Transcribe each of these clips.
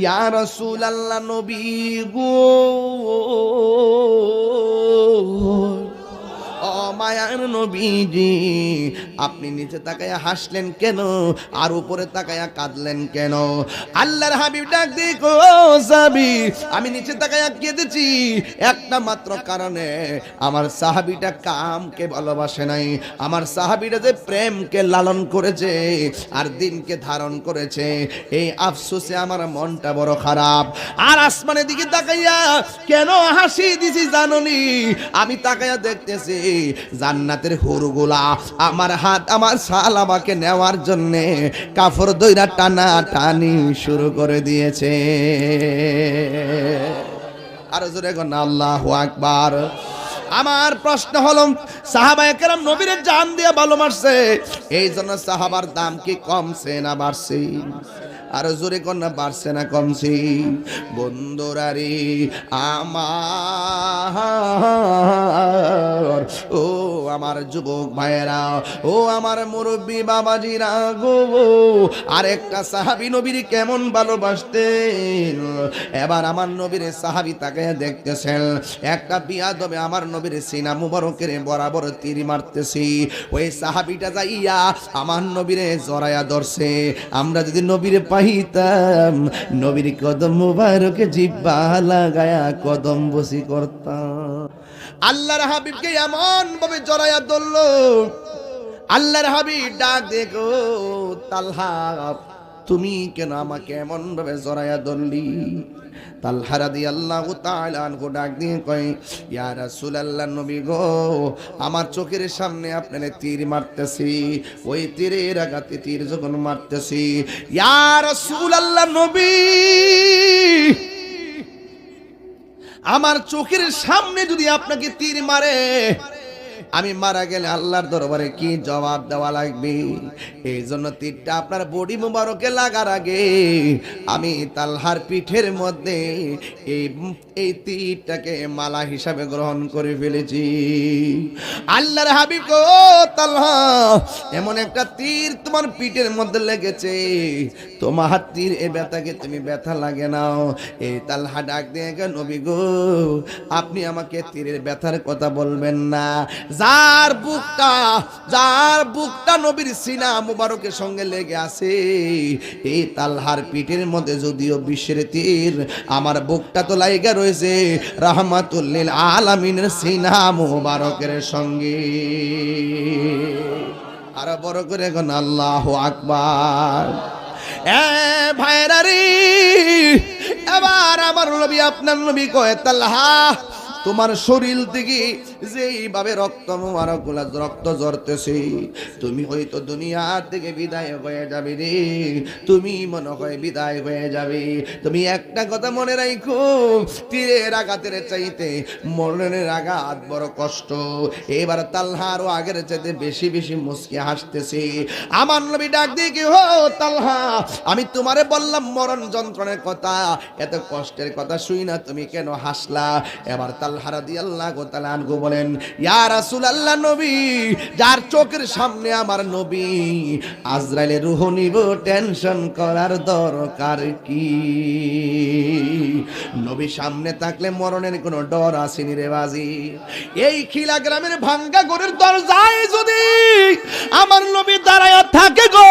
ইয়া রাসূলুল্লাহ নবী গো, ও মায়ার নবীজি, আপনি নিচে তাকায়া হাসলেন কেন আর উপরে তাকায়া কাঁদলেন কেন? আল্লাহর হাবিব ডাক দিয়ে কো সাহাবী, আমি নিচে তাকায়া কেঁদেছি একটা মাত্র কারণে, আমার সাহাবীটা কামকে ভালোবাসে নাই, আমার সাহাবীটা যে প্রেমকে লালন করেছে আর দিনকে ধারণ করেছে, এই আফসোসে আমার মনটা বড় খারাপ। আর আসমানের দিকে তাকাইয়া কেন হাসি দিছি জাননি? আমি তাকাইয়া দেখতেছি জান্নাতের হুরগুলা আমার হাত আমার সালামাকে নেওয়ার জন্য কাফর দইরা টানা টানি শুরু করে দিয়েছে। আর জোরে কোন আল্লাহু আকবার। আমার প্রশ্ন হলো, সাহাবায়ে কেরাম নবীর জান দিয়ে ভালোবাসছে, এই জন্য সাহাবার দাম কি কমছে না বাড়ছে? আর জোরে কন্যা বাড়ছে না কমছে? বন্ধুরা রে আমার, ও আমার যুবক ভাইয়েরা, ও আমার মুরব্বী বাবাজিরা গো, আরেকটা সাহাবী নবীর কেমন ভালোবাসতেন। এবার আমার নবীর সাহাবী তাকে দেখতেছেন, একটা বিয়াদবে আমার নবীর সিনা মুবারকের বরাবর তীর মারতেছি, ওই সাহাবীটা যাইয়া আমার নবীরে জড়ায়া ধরছে। আমরা যদি নবীরে পাইতাম, নবীর কদম মুবারকে জিহ্বা লাগায়া কদম বসি করতাম। আল্লাহর হাবিবকে এমন ভাবে জড়ায়া ধরলো, আল্লাহর হাবিব ডাক দেখো তালহা, তুমি কেন আমাকে এমন ভাবে জড়ায়া ধরলি? তালহা রাদিয়াল্লাহু তাআলা আনহু ডাক দিয়ে কয়, ইয়া রাসূলুল্লাহ নবী গো, আমার চোখের সামনে আপনারে তীর মারতেছি, ওই তীরের আঘাতে তীর যখন মারতেছি, ইয়া রাসূলুল্লাহ নবী, আমার চোখের সামনে যদি আপনাকে তীর মারে, আমি মারা গেলে আল্লাহর দরবারে কি জবাব দেওয়া লাগবে? এই জন্য তীরটা আপনার বডি মুবারকে লাগার আগে আমি তালহার পিঠের মধ্যে এই তীরটাকে মালা হিসাবে গ্রহণ করে ফেলেছি। আল্লাহর হাবিব গো তালহা, এমন একটা তীর তোমার পিঠের মধ্যে লেগেছে, তোমার তীর এ ব্যথাকে তুমি ব্যথা লাগে নাও। এই তালহা ডাক দিয়ে নবী গো, আপনি আমাকে তীরের ব্যথার কথা বলবেন না। যার বুকটা নবীর সিনা মুবারকের সঙ্গে লেগে আছে, এই তালহার পিঠের মধ্যে যদিও বিশ্বের তীর, আমার বুকটা তো লাইগা রয়েছে রাহমাতুল লিল আলামিনের সিনা মুবারকের সঙ্গে। আর বড় করে কোন আল্লাহু আকবার। এ ভাইরা রে, এবার আমার নবী আপনার নবী কয়, তালহা তোমার শরীর থেকে যেইভাবে রক্ত মুবারকগুলা রক্ত ঝরতেছে, তুমি হয়তো দুনিয়া থেকে বিদায় হয়ে যাবে রে, তুমি মনে হয় বিদায় হয়ে যাবে। তুমি একটা কথা মনে রাখো, তীরের আঘাতের চাইতে মরণের আঘাত বড় কষ্ট। এবার তালহা আরো আগের চাইতে বেশি বেশি মুস্কি হাসতেছে। আমার নবী ডাক দিয়ে কি, হো তালহা, আমি তোমারে বললাম মরণ যন্ত্রণার কথা, এত কষ্টের কথা শুই না তুমি কেন হাসলা? এবার তালহা রাদিয়াল্লাহু তাআলা আনহু বলেন, ইয়া রাসূলুল্লাহ নবী, যার চোখের সামনে আমার নবী, আজরাইলের রূহ নিব, টেনশন করার দরকার কি? নবী সামনে থাকলে মরণের কোনো ডর আসেনি রে বাজি। এই খিলা গ্রামের ভাঙ্গা ঘরের দরজায় যদি আমার নবী দাঁড়ায়া থাকে গো,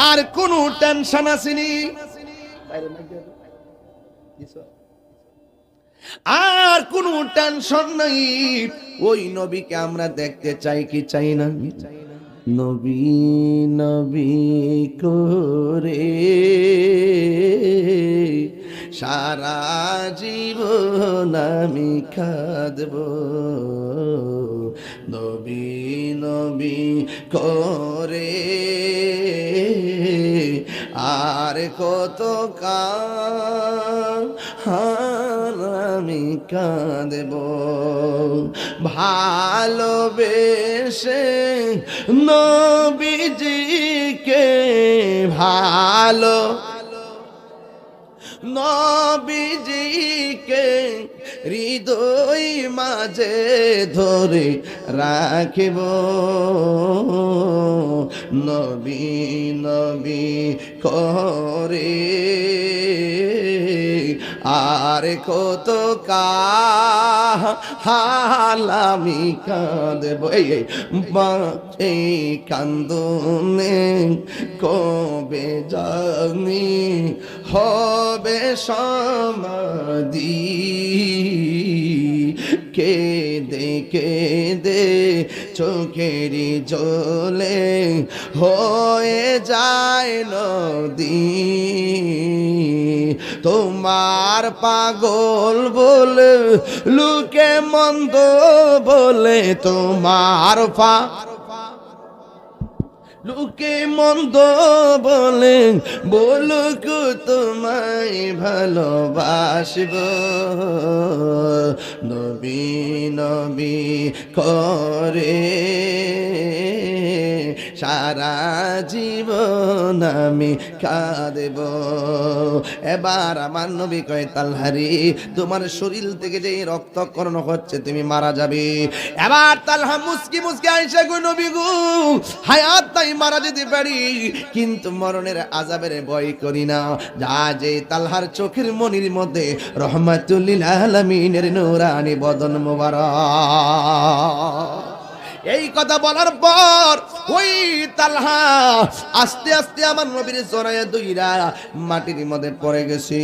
আর কোনো টেনশন আসেনি, আর কোনো টেনশন নাই। ওই নবীকে আমরা দেখতে চাই কি চাই না? নবী নবী করে সারা জীবন আমি কাঁদব, নবী নবী করে আর কত কাল আমি কাঁদব, ভালোবেসে নবীজিকে ভালো, নবীজিকে হৃদয় মাঝে ধরে রাখিব নবী নবী করে আর কত কালামি কাঁদব এই কান্দনে কবে জানি হবে সমাধি কেঁদে কেঁদে চোখেরই জলে হয়ে যায় নদী তোমার পাগল বলে লোকে মন্দ বলে তোমার লোকে মন্দ বলে বলুক তোমায় ভালোবাসব নবী নবী করে সারা জীবন আমি কাঁদব। এবার আমার নবী কয় তালহারি তোমার শরীর থেকে যে রক্তক্ষরণ হচ্ছে তুমি মারা যাবে। এবার তালহা মুস্কি মুস্কি আয়েশা গো নবী গো হায়াত তাই মারা যেতে পারি কিন্তু মরণের আযাবের ভয় করি না। যা যে তালহার চোখের মনির মধ্যে রহমাতুল লিল আলামিনের নূরানি বদন মোবারক। এই কথা বলার পর ওই তালহা আস্তে আস্তে আমার নবীর জড়ায়ে দইরা মাটির মধ্যে পড়ে গেছে।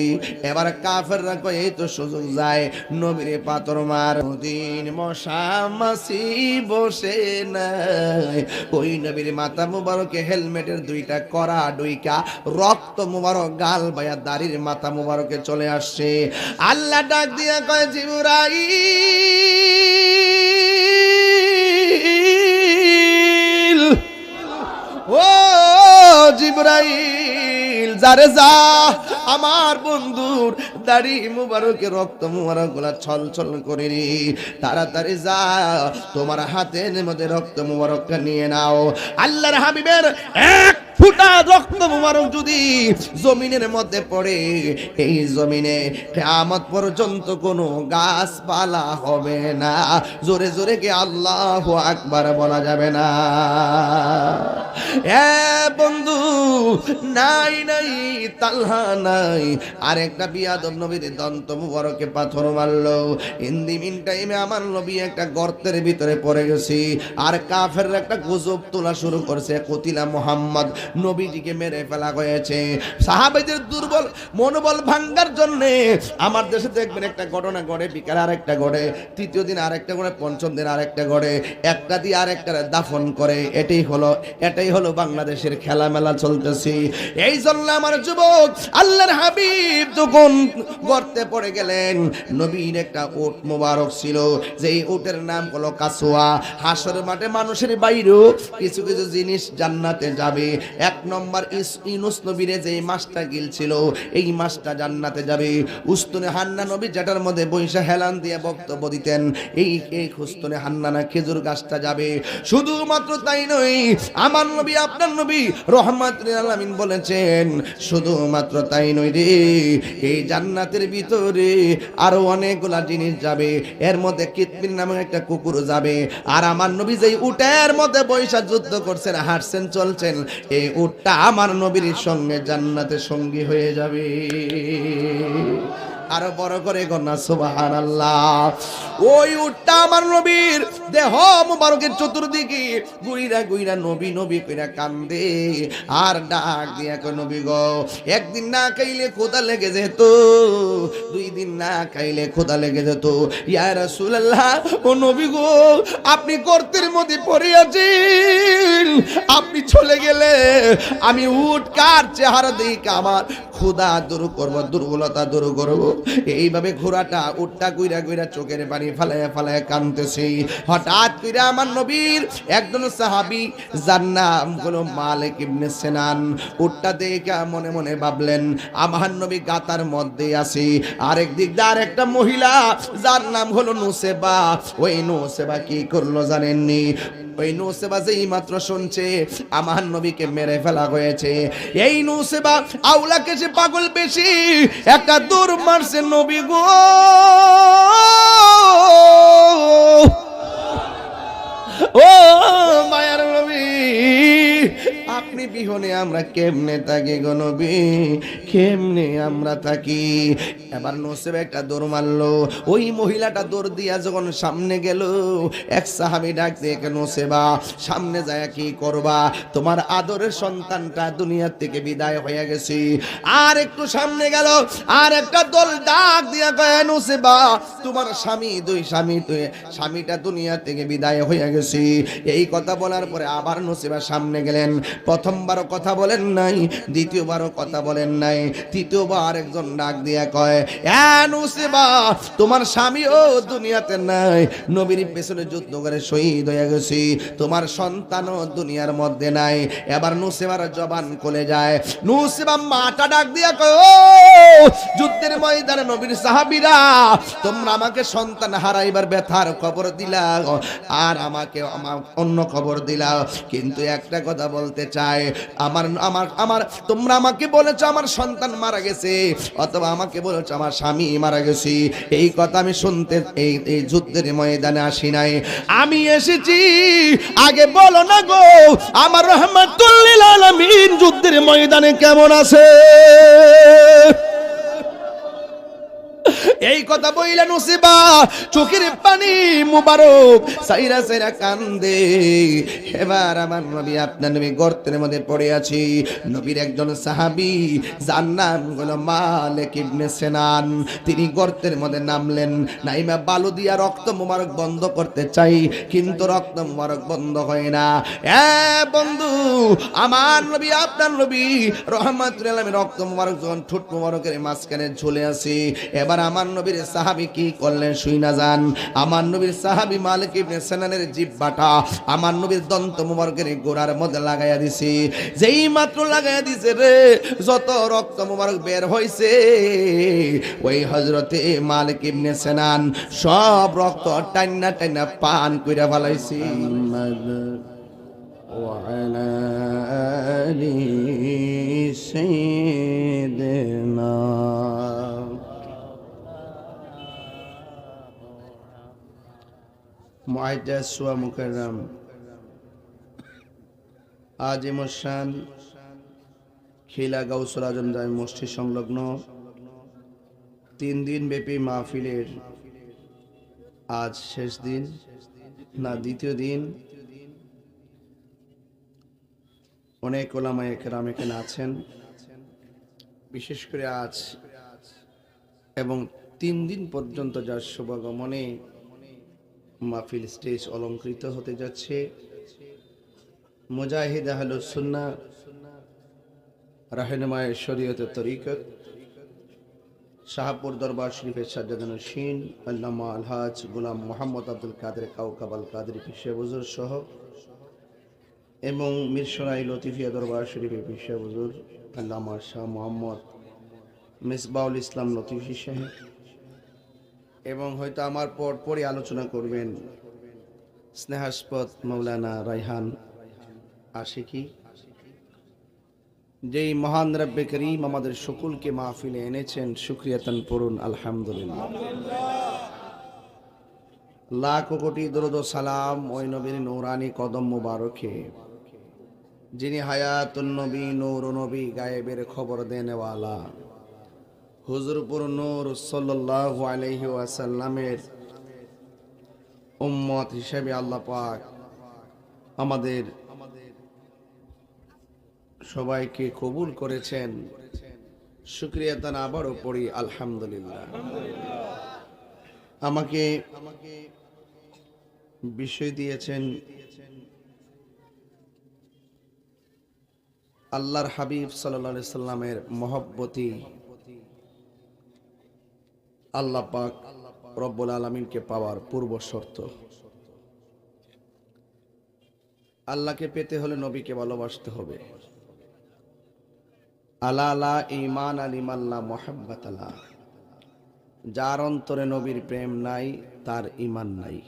এবার কাফেররা কয় এই তো সুযোগ যায় নবীর পাথর মার দিন মশা মাছি বসে নাই। ওই নবীর মাথা মুবারকে হেলমেটের দুইটা করা ডুইকা রক্ত মুবারক গাল বায়া দাড়ির মাথা মুবারকে চলে আসছে। আল্লাহ ডাক দিয়া কয় জিবরাইল ও জিবরাইল যারে যা আমার বন্ধুর দাড়ি মুবারকে রক্ত মুবারক গুলা ছল ছল করে রে তাড়াতাড়ি যা তোমার হাতের মধ্যে রক্ত মুবারকটা নিয়ে নাও। আল্লাহর হাবিবের এক ফুটা রক্ত মুবারক যদি জমিনের মধ্যে পড়ে এই জমিনে কিয়ামত পর্যন্ত কোনো গাছপালা হবে না। জোরে জোরে কি আল্লাহু আকবার বলা যাবে না? এ বন্ধু নাই নাই তালহা নাই আরেকটা বিয়াদব নবীর দন্ত মুবারকে পাথর মারলো। ইন দি মিন টাইমে আমার নবী একটা গর্তের ভিতরে পড়ে গেছে আর কাফের একটা গুজব তোলা শুরু করছে কতিলা মুহাম্মদ নবীজিকে মেরে ফেলা হয়েছে। সাহাবাদের দুর্বল মনোবল ভাঙার জন্য আমার দেশে দেখবেন একটা ঘটনা ঘটে বিকালে আরেকটা ঘটে তৃতীয় দিন আরেকটা ঘটে পঞ্চম দিন আরেকটা ঘটে একটা দিয়ে আরেকটা দাফন করে। এটাই হলো বাংলাদেশের খেলা মেলা চলতেছে। এই জন্য আমার যুবক আল্লাহর হাবিব যখন গর্তে পড়ে গেলেন নবীর একটা উট মোবারক ছিল যেই উটের নাম হলো কাসওয়া। হাসর মাঠে মানুষের বাইরেও কিছু কিছু জিনিস জান্নাতে যাবে। এক নম্বর ইউনূস নবীর যেই মাছটা গিলছিল এই মাছটা জান্নাতে যাবে। উস্তুনে হান্না নবী যেটার মধ্যে বৈশা হেলান দিয়ে বক্তব্য দিতেন এই উস্তুনে হান্না না খেজুর গাছটা যাবে। শুধুমাত্র তাই নয় আমার নবী আপনার নবী রহমাতুল লিল আলামিন বলেছেন শুধুমাত্র তাই নয় রে এই জান্নাতের ভিতরে আরো অনেকগুলা জিনিস যাবে। এর মধ্যে কিতমির নামে একটা কুকুর যাবে। আর আমার নবী যেই উটের মধ্যে বৈশা যুদ্ধ করছেন হাঁটছেন চলছেন এই উটটা আমার নবীর সঙ্গে জান্নাতে সঙ্গী হয়ে যাবে। আরো বড় করে গণনা সুবহানাল্লাহ। ওই উটটা আমার নবীর দেহ মুবারকের চতুর্দিকে গুইরা গুইরা নবী নবী কইরা কান্দে আর ডাক দিয়া কয় নবী গো একদিন না খাইলে ক্ষুধা লেগে যেত দুই দিন না খাইলে ক্ষুধা লেগে যেত। ইয়া রাসূলুল্লাহ ও নবী গো আপনি গর্তের মধ্যে পড়ে আছেন আপনি চলে গেলে আমি উট কার চেহারা দেখে আমার ক্ষুধা দূর করব দুর্বলতা দূর করব। এইভাবে ঘোড়াটা উটটা গুইরা গুইরা চোখের পানি ফালায়া ফালায়া কাঁদতেছে। হঠাৎ করে আমার নবীর একজন সাহাবী যার নাম হলো মালিক ইবনে সিনান উটটা দেখে মনে মনে ভাবলেন আমার নবী গাতার মধ্যে আছে। আরেক দিক দিয়ে আরেকটা মহিলা যার নাম হলো নুসেবা। ওই নুসেবা কি করলো জানেননি? ওই নুসেবা যেই মাত্র শুনছে আমার নবীকে মেরে ফেলা হয়েছে এই নুসেবা আওলাকে সে বেশি পাগল বেশি একটা দৌড় মারছে নবী গো। ও মায়ার নবী, আপনি বিহনে আমরা কেমনে থাকি গো নবী, কেমনে আমরা থাকি। এবার নসেব একটা দৌড় মারলো, ওই মহিলাটা দৌড় দিয়া যখন সামনে গেল, এক সাহাবী ডাক দিয়ে, নসেবা সামনে যায় কি করবা, তোমার আদরের সন্তানটা দুনিয়া থেকে বিদায় হয়ে গেছে। আর একটু সামনে গেল, আর একটা দল ডাক দিয়া কয়, নসেবা তোমার স্বামী স্বামীটা দুনিয়া থেকে বিদায় হয়ে গেছে। এই কথা বলার পরে আবার নসিবা সামনে গেলেন। প্রথমবারও কথা বলেন নাই, দ্বিতীয়বারও কথা বলেন নাই, তৃতীয়বার একজন ডাক দিয়া কয়, নসিবা তোমার স্বামীও দুনিয়াতে নাই, নবীর পেছনে যুদ্ধ করে শহীদ হয়ে গেছে, তোমার সন্তানও দুনিয়ার মধ্যে নাই। এবার নসিবার জবান খুলে যায়। নসিবা মাটা ডাক দিয়া কয়, ও যুদ্ধের ময়দানে নবীর সাহাবীরা, তোমরা আমাকে সন্তান হারাইবার ব্যথার খবর দিলা, আর আমাকে অন্য খবর দিলা, কিন্তু একটা কথা বলতে চাই, আমার তোমরা আমাকে বলেছো আমার সন্তান মারা গেছে, অথবা আমাকে বলেছো আমার স্বামী মারা গেছে। এই কথা আমি শুনতে এই যুদ্ধের ময়দানে আসি নাই, আমি এসেছি আগে বলো না গো আমার রাহমাতুল লিল আলামিন যুদ্ধের ময়দানে কেমন আছে। এই কথা বইলা নসিবা চোখের পানি মুবারক সাইরা সাইরা কান্দে। এবার আমার নবী, আপনার নবী গর্তের মধ্যে পড়ে আছি। নবীর একজন সাহাবী, যার নাম হলো মালিক ইবনে সিনান, তিনি গর্তের মধ্যে নামলেন। নাইমা বালু দিয়া রক্ত মুবারক বন্ধ করতে চাই, কিন্তু রক্ত মুবারক বন্ধ হয় না। বন্ধু, আমার নবী, আপনার নবী রহমাতুল লিল আলামিন রক্ত মুবারক যখন ঠোঁট মুবারকের মাঝখানে ঝুলে আছে, এবার আমার নবীর সাহাবী কি করলেন শুইনা যান। আমার নবীর সাহাবী মালিক ইবনে সিনানের জিহ্বাটা আমার নবীর দন্ত মুবারকের গোড়ার মধ্যে লাগাইয়া দিছে। যেই মাত্র লাগাইয়া দিছে রে, যত রক্ত মুবারক বের হইছে, ওই হযরতে মালিক ইবনে সিনান সব রক্ত টাইনা টাইনা পান কইরা ফেলাইছে। وعلى آل سيدنا মুআজ্জাজ ওয়া মুকাররম আজিমুশ শান খিলা গাউসুল আজম জামি মসজিদ সংলগ্ন 3 দিন ব্যাপী মাহফিলের আজ শেষ দিন, না দ্বিতীয় দিন। অনেক ওলামায়ে কেরাম এখানে আছেন, বিশেষ করে আজ এবং 3 দিন পর্যন্ত যার শুভাগমনে মাহফিল স্টেজ অলংকৃত হতে যাচ্ছে। মুজাহিদ আহলুস সুন্নাহ রাহনুমায়ে শরীয়ত তরিকত শাহপুর দরবার শরীফের সাজ্জাদানুর শিন আল্লামা আলহাজ গোলাম মোহাম্মদ আব্দুল কাদের কাউকাব আল কাদরি পীর সাহেব হুজুর সহ, এবং মিরসরাই লতিফিয়া দরবার শরীফের পীর সাহেব হুজুর আল্লামা শাহ মোহাম্মদ মিসবাউল ইসলাম লতিফি সাহেব, এবং হয়তো আমার পরে আলোচনা করবেন স্নেহাস্পদ মৌলানা রায়হান আশিকি। যেই মহান রব্বে করিম আমাদের সকলকে মাহফিলে এনেছেন, শুকরিয়াতান পড়ুন আলহামদুলিল্লাহ। লাখ কোটি দরুদ ও সালাম ওই নবীর নূরানি কদম মুবারকে, যিনি হায়াতুন নবী, নূর নবী, গায়েবের খবর দেনেওয়ালা হুজুরপুর নূর সাল্লাল্লাহু আলাইহি ওয়াসাল্লামের উম্মত হিসেবে আল্লাহ পাক আমাদের সবাইকে কবুল করেছেন। শুকরিয়া তান আবারও পড়ি আলহামদুলিল্লাহ। আমাকে বিষয় দিয়েছেন আল্লাহর হাবিব সাল্লাল্লাহু আলাইহি সাল্লামের মহব্বতি আল্লাহ পাক রব্বুল আলামিনকে পাওয়ার পূর্ব শর্ত। আল্লাহকে পেতে হলে নবীকে ভালোবাসতে হবে। আলা লা ঈমান আলিমাল্লাহ মুহাব্বাত আলা, যার অন্তরে নবীর প্রেম নাই তার ঈমান নাই।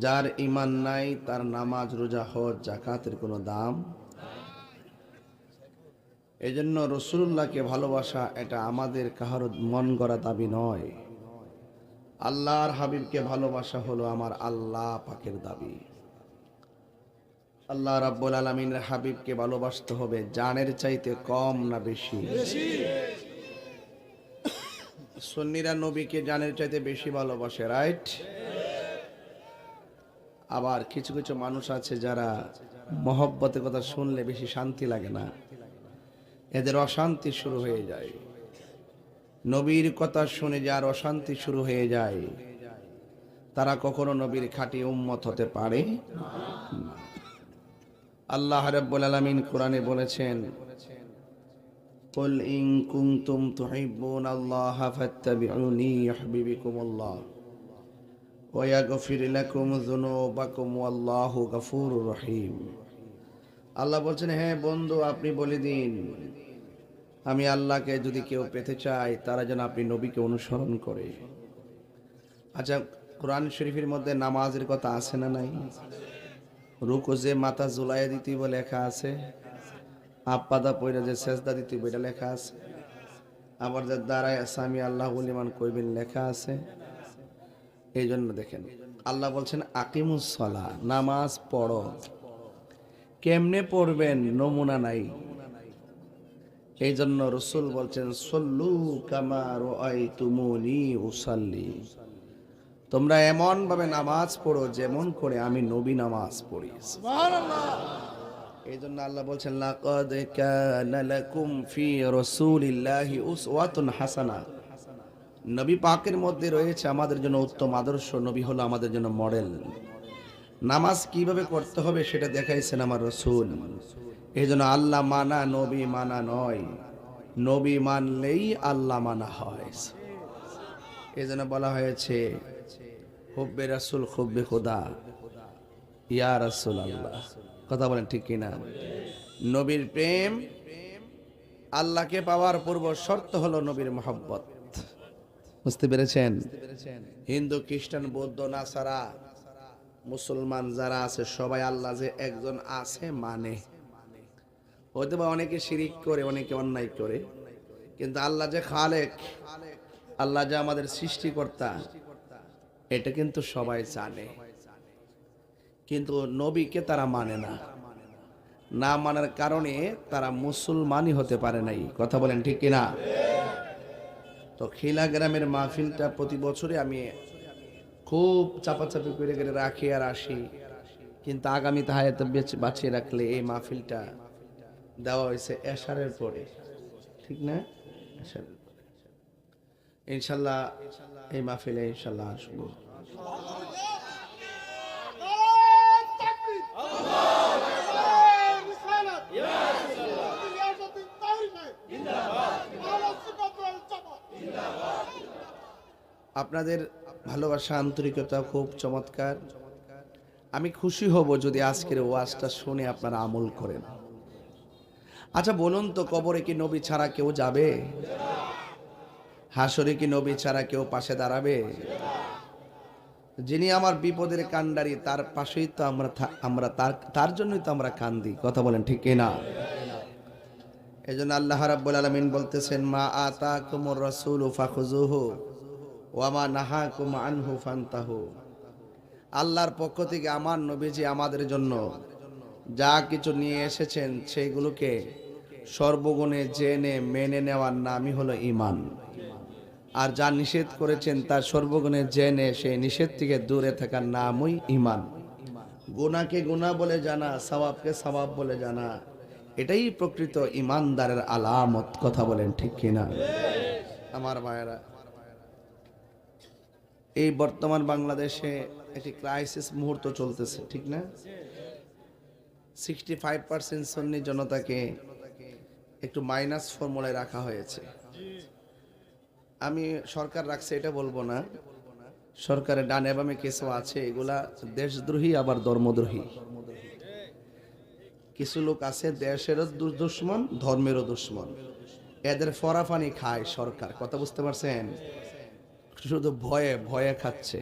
যার ঈমান নাই তার নামাজ রোজা হজ যাকাতের কোনো দাম। এই জন্য রসুল্লাহকে ভালোবাসা এটা আমাদের কাহার মন গড়া দাবি নয়। আল্লাহর হাবিবকে ভালোবাসা হলো আমার আল্লাহ পাকের দাবি। আল্লাহ রাব্বুল আলামিনের হাবিবকে ভালোবাসতে হবে জানের চাইতে কম না বেশি। সুন্নিরা নবীকে জানের চাইতে বেশি ভালোবাসে, রাইট? আবার কিছু কিছু মানুষ আছে যারা মহব্বতের কথা শুনলে বেশি শান্তি লাগে না, এদের অশান্তি শুরু হয়ে যায়। নবীর কথা শুনে যার অশান্তি শুরু হয়ে যায় তারা কখনো নবীর খাঁটি উম্মত হতে পারে না। আল্লাহ রাব্বুল আলামিন কোরআনে বলেছেন, কুল ইন কুনতুম তুহিব্বুনাল্লাহা ফাত্তাবিউনি ইউহিব্বুকুমুল্লাহ ওয়া ইয়াগফির লাকুম যুনুবাকুম ওয়াল্লাহু গফুরুর রহিম। আল্লাহ বলছেন, হ্যাঁ বন্ধু আপনি বলে দিন আমি আল্লাহকে যদি কেউ পেতে চায় তারা যেন আপনি নবীকে অনুসরণ করে। আচ্ছা, কোরআন শরীফের মধ্যে নামাজের কথা আছে না নাই? রুকু যে মাথা ঝুলাইয়া দিতে বলে লেখা আছে, আপাদা পয়রা যে সেজদা দিতে বলে লেখা আছে, আবার যে দাঁড়ায় সামি আল্লাহ লিমান কইবেন লেখা আছে। এই জন্য দেখেন আল্লাহ বলছেন আকিমুস সালাহ, নামাজ পড়ো। কেমনে পড়বেন নমুনা নাই। এই জন্য রসুল বলছেন সল্লু কামা রাআইতুমুনি উসাল্লি, তোমরা এমন ভাবে নামাজ পড়ো যেমন করে আমি নবী নামাজ পড়ি। সুবহানাল্লাহ। এই জন্য আল্লাহ বলছেন লাকাদ কানা লাকুম ফি রাসূলিল্লাহি উসওয়াতুন হাসানা, নবী পাকের মধ্যে রয়েছে আমাদের জন্য উত্তম আদর্শ। নবী হলো আমাদের জন্য মডেল। নামাজ কিভাবে করতে হবে সেটা দেখাইছেন আমার রাসূল। এই জন্য আল্লাহ মানা নবী মানা নয়, নবী মানলেই আল্লাহ মানা হয়। এই জন্য বলা হয়েছে হুব্বে রাসূল হুব্বে খোদা, ইয়া রাসূল আল্লাহ। কথা বলেন ঠিক কিনা? নবীর প্রেম, আল্লাহকে পাওয়ার পূর্ব শর্ত হলো নবীর মহব্বত। বুঝতে পেরেছেন? হিন্দু খ্রিস্টান বৌদ্ধ নাসারা মুসলমান যারা আছে সবাই আল্লাহ যে একজন আছে মানে। হয়তো বা অনেকে শিরিক করে, অনেকে অন্যায় করে, কিন্তু আল্লাহ যে খালেক, আল্লাহ যে আমাদের সৃষ্টিকর্তা, এটা কিন্তু সবাই জানে। কিন্তু নবীকে তারা মানে না। না মানার কারণে তারা মুসলমানই হতে পারে নাই। কথা বলেন ঠিক কিনা? তো খিলা গ্রামের মাহফিলটা প্রতি বছরে আমি খুব চাপাচাপি করে করে রাখি আর আসি, কিন্তু আগামীতে হায়াতে বাঁচিয়ে রাখলে এই মাহফিলটা দেওয়া হয়েছে এশারের পরে, ঠিক না? এশারের পরে ইনশাল্লাহ এই মাহফিলে ইনশাল্লাহ আসবো। আপনাদের ভালোবাসা আন্তরিকতা খুব চমৎকার। আমি খুশি হব যদি আজকের ওয়াজটা শুনে আপনারা আমল করেন। আচ্ছা বলুন তো, কবরে কি নবী ছাড়া কেউ যাবে? হাসরে কি নবী ছাড়া কেউ পাশে দাঁড়াবে? যিনি আমার বিপদের কান্ডারি তার পাশেই তো আমরা তার জন্যই তো আমরা কান্দি। কথা বলেন ঠিক কিনা? এজন্য আল্লাহ রাব্বুল আলামিন বলতেছেন মা আতাকুমুর রাসূলু ফাখুযুহু ওয়া মা নাহাকুম আনহু ফান্তাহু। আল্লাহর পক্ষ থেকে আমার নবীজি আমাদের জন্য যা কিছু নিয়ে এসেছেন সেগুলোকে সর্বগুণে জেনে মেনে নেওয়ার নামই হলো ঈমান। আর যা নিষেধ করেছেন তার সর্বগুণে জেনে সেই নিষেধ থেকে দূরে থাকার নামই ঈমান। গুনাহকে গুনাহ বলে জানা, সওয়াবকে সওয়াব বলে জানা, এটাই প্রকৃত ঈমানদারের আলামত। কথা বলেন ঠিক কিনা? আমার ভাইয়েরা, এই বর্তমান বাংলাদেশে একটি ক্রাইসিস মুহূর্ত চলতেছে, ঠিক না? 65% সুন্নি জনতাকে একটু মাইনাস ফর্মুলায় রাখা হয়েছে। আমি সরকার রাখছে এটা বলবো না, সরকারের ডানে বামে কিছু আছে এগুলা দেশদ্রোহী আবার ধর্মদ্রোহী। কিছু লোক আছে দেশেরও দুশ্মন ধর্মেরও দুশ্মন, এদের ফরাফানি খায় সরকার। কথা বুঝতে পারছেন? শুধু ভয়ে ভয়ে খাচ্ছে।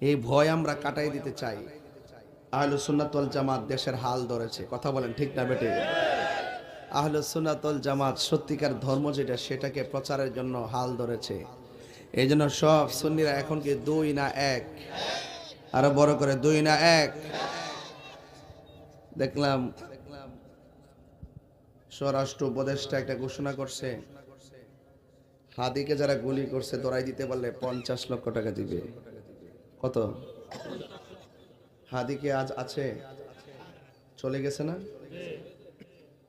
এই ভয় আমরা কাটাই দিতে চাই। আহলুস সুন্নাত ওয়াল জামাত দেশের হাল ধরেছে। কথা বলেন ঠিক না বেটে? আহলুস সুন্নাত ওয়াল জামাত সত্যিকার ধর্ম যেটা সেটাকে প্রচারের জন্য হাল ধরেছে। এই জন্য সব সুন্নিরা এখন কি 2 না 1? আরো বড় করে 2 না 1? দেখলাম স্বরাষ্ট্র উপদেষ্টা একটা ঘোষণা করছে, হাদিকে যারা গুলি করছে দৌড়াই দিতে পারলে 50 লক্ষ টাকা দিবে। কত? হাদিকে আজ আছে, চলে গেছে না?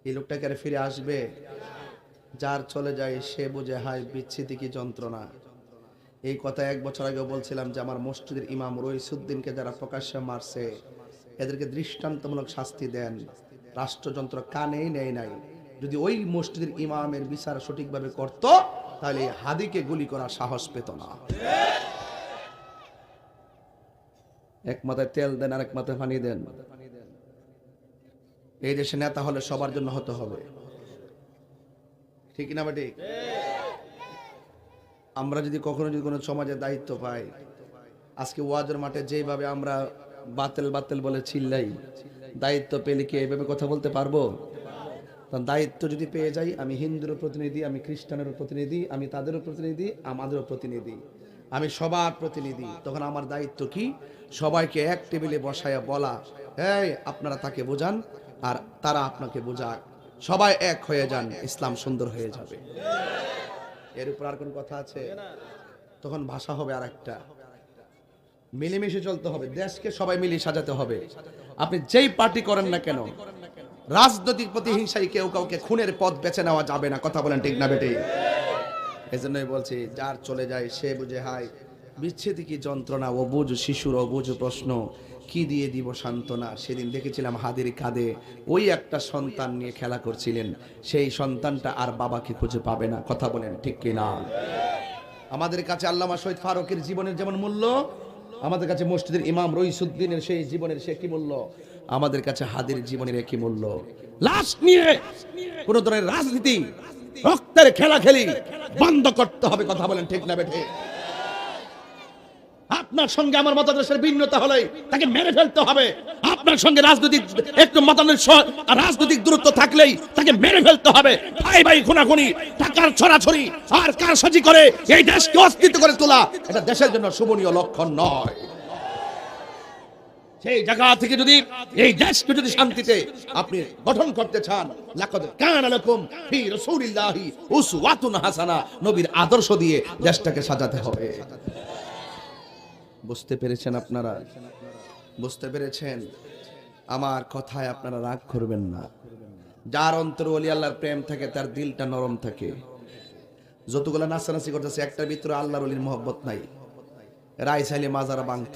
এই লোকটাকে আর ফিরে আসবে? যার চলে যায় সে বুঝে হায় বিচ্ছিতি কি যন্ত্রণা। এই কথা 1 বছর আগে বলছিলাম যে আমার মসজিদের ইমাম রইসুদ্দিনকে যারা প্রকাশ্যে মারছে এদেরকে দৃষ্টান্তমূলক শাস্তি দেন। রাষ্ট্রযন্ত্র কানেই নেয় নাই। যদি ওই মসজিদের ইমামের বিচার সঠিকভাবে করত তাহলে হাদিকে গুলি করার সাহস পেত না। এক মাথায় তেল দেন আর এক মাথায় পানি দেন। এই দেশে নেতা হলে সবার জন্য হতে হবে, ঠিক না বেটি? আমরা যদি কখনো যদি কোনো সমাজে দায়িত্ব পাই, আজকে ওয়াজের মাঠে যেভাবে আমরা বাতিল বাতিল বলে চিল্লাই, দায়িত্ব পেলে কি এইভাবে কথা বলতে পারবো? দায়িত্ব যদি পেয়ে যাই, আমি হিন্দুর প্রতিনিধি, আমি খ্রিস্টানের প্রতিনিধি, আমি তাদেরও প্রতিনিধি, আমাদেরও প্রতিনিধি, আমি সবার প্রতিনিধি, তখন আমার দায়িত্ব কি? সবাইকে এক টেবিলে বসায়া বলা, এই আপনারা তাকে বোঝান আর তারা আপনাকে বোঝাক, সবাই এক হয়ে যান, ইসলাম সুন্দর হয়ে যাবে। এর উপর আর কোন কথা আছে? তখন ভাষা হবে আর একটা, মিলেমিশে চলতে হবে, দেশকে সবাই মিলে সাজাতে হবে। আপনি যেই পার্টি করেন না কেন, রাজনৈতিক প্রতিহিংসায় কেউ কাউকে খুনের পথ বেছে নেওয়া যাবে না। কথা বলেন ঠিক না বেটে? এজন্যই বলছি, যার চলে যায় সে বুঝে হায় বিচ্ছেদি কি যন্ত্রণা, ও বুঝ শিশুর অবুঝ প্রশ্ন, কি দিয়ে দিব সান্ত্বনা। সেদিন দেখেছিলাম হাদির কাঁধে ওই একটা সন্তান নিয়ে খেলা করছিলেন, সেই সন্তানটা আর বাবাকে খুঁজে পাবে না। কথা বলেন ঠিক কি না? আমাদের কাছে আল্লামা শহীদ ফারুকের জীবনের যেমন মূল্য, আমাদের কাছে মসজিদের ইমাম রইসুদ্দিনের সেই জীবনের সে কি মূল্য, আমাদের কাছে হাদির জীবনের একই মূল্য। লাশ নিয়ে কোন ধরনের রাজনীতি, রক্তের খেলাখেলি বন্ধ করতে হবে। কথা বলেন ঠিক না বেঠে? আপনার সঙ্গে আমার মতাদর্শের ভিন্নতা হলে তাকে মেরে ফেলতে হবে। আপনার সঙ্গে রাজনৈতিক একটু রাজনৈতিক দূরত্ব থাকলেই তাকে মেরে ফেলতে হবে। ভাই ভাই খুনাখুনি, টাকার ছড়াছড়ি আর কারসাজি করে এই দেশকে অস্তিত্ব করে তোলা, এটা দেশের জন্য শোভনীয় লক্ষণ নয়। সেই জায়গা থেকে যদি এই দেশকে যদি শান্তিতে আপনি গঠন করতে চান, লাকাদ কানা লাকুম ফি রাসূলিল্লাহি উসওয়াতুন হাসানা, নবীর আদর্শ দিয়ে দেশটাকে সাজাতে হবে। বুঝতে পেরেছেন আপনারা? বুঝতে পেরেছেন? আমার কথায় আপনারা রাগ করবেন না। যার অন্তরে ওলি আল্লাহর প্রেম থাকে তার দিলটা নরম থাকে। যতগুলা নাচানাচি করতেছে একটার ভিতরে আল্লাহর ওলির মহব্বত নাই, রাই চাইলে মাজারা বাংত।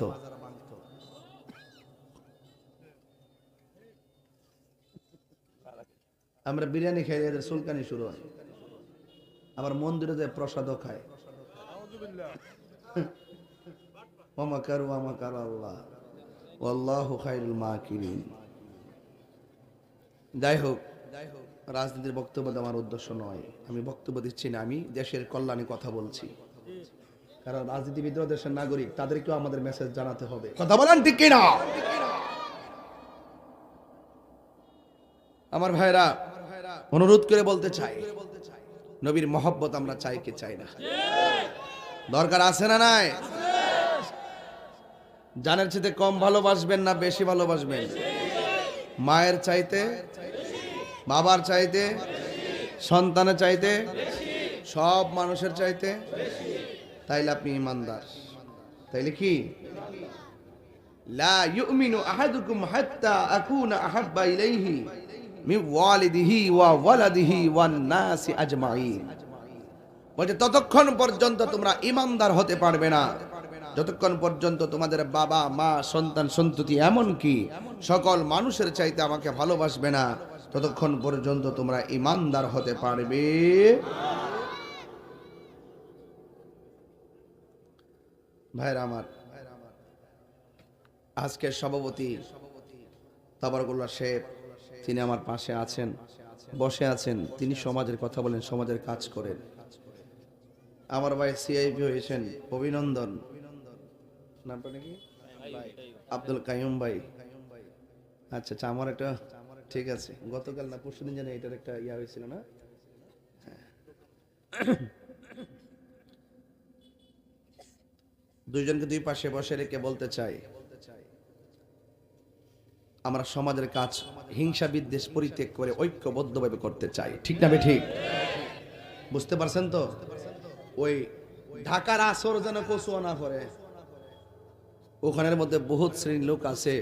আমরা বিরিয়ানি খাই, এদের সুলকানি শুরু হয়, আবার মন্দিরে যায় প্রসাদও খায়। ওয়ামাকারু ওয়ামাকার আল্লাহ ওয়াল্লাহু খায়রুল মাকিরিন। যাই হোক, রাজনীতির বক্তব্য আমার উদ্দেশ্য নয়, আমি বক্তব্য দিচ্ছি না, আমি দেশের কল্যাণে কথা বলছি। কারণ রাজনীতিবিদরা দেশের নাগরিক, তাদেরকেও আমাদের মেসেজ জানাতে হবে। কথা বলেন ঠিক কিনা? আমার ভাইরা, অনুরোধ করে বলতে চাই, নবীর মহব্বত আমরা চাই কি চাই না? দরকার আছে না নাই? জানের চাইতে কম ভালোবাসবেন না বেশি ভালোবাসবেন? মায়ের চাইতে, বাবার চাইতে, সন্তানের চাইতে, সব মানুষের চাইতে? তাইলে আপনি ইমানদার। তাইলে কি? লা ইউমিনু আহাদুকুম হাত্তা আকুনা আহাব্বা ইলাইহি মিন ওয়ালিদিহি ওয়া ওয়ালাদিহি ওয়ান নাসি আজমাইন। বলে ততক্ষণ পর্যন্ত তোমরা ইমানদার হতে পারবে না যতক্ষণ পর্যন্ত তোমাদের বাবা মা সন্তান সন্ততি এমনকি সকল মানুষের চাইতে আমাকে ভালোবাসবে না, ততক্ষণ পর্যন্ত তোমরা ইমানদার হতে পারবে। ভাইরা আমার, আজকের সভাপতি তাবারকুল্লাহ শেখ, তিনি আমার পাশে আছেন, বসে আছেন। তিনি সমাজের কথা বলেন, সমাজের কাজ করেন। আমার ভাই সিআইপি হয়েছেন, অভিনন্দন। নামটা নাকি আব্দুল কাইয়ুম ভাই। আচ্ছা আচ্ছা, আমার একটা ঠিক আছে, গতকাল না পরশুদিন জানি এটার একটা ইয়া হয়েছিল না। দুইজনকে দুই পাশে বসে রেখে বলতে চাই, আমরা সমাজের কাজ হিংসা বিদ্বেষ পরিত্যাগ করে ঐক্যবদ্ধভাবে করতে চাই, ঠিক না ঠিক? বুঝতে পারছেন তো? ওই ঢাকার আসর যেন কচুয়া না করে, ওখানের মধ্যে বহুত শ্রেণীর লোক আছে।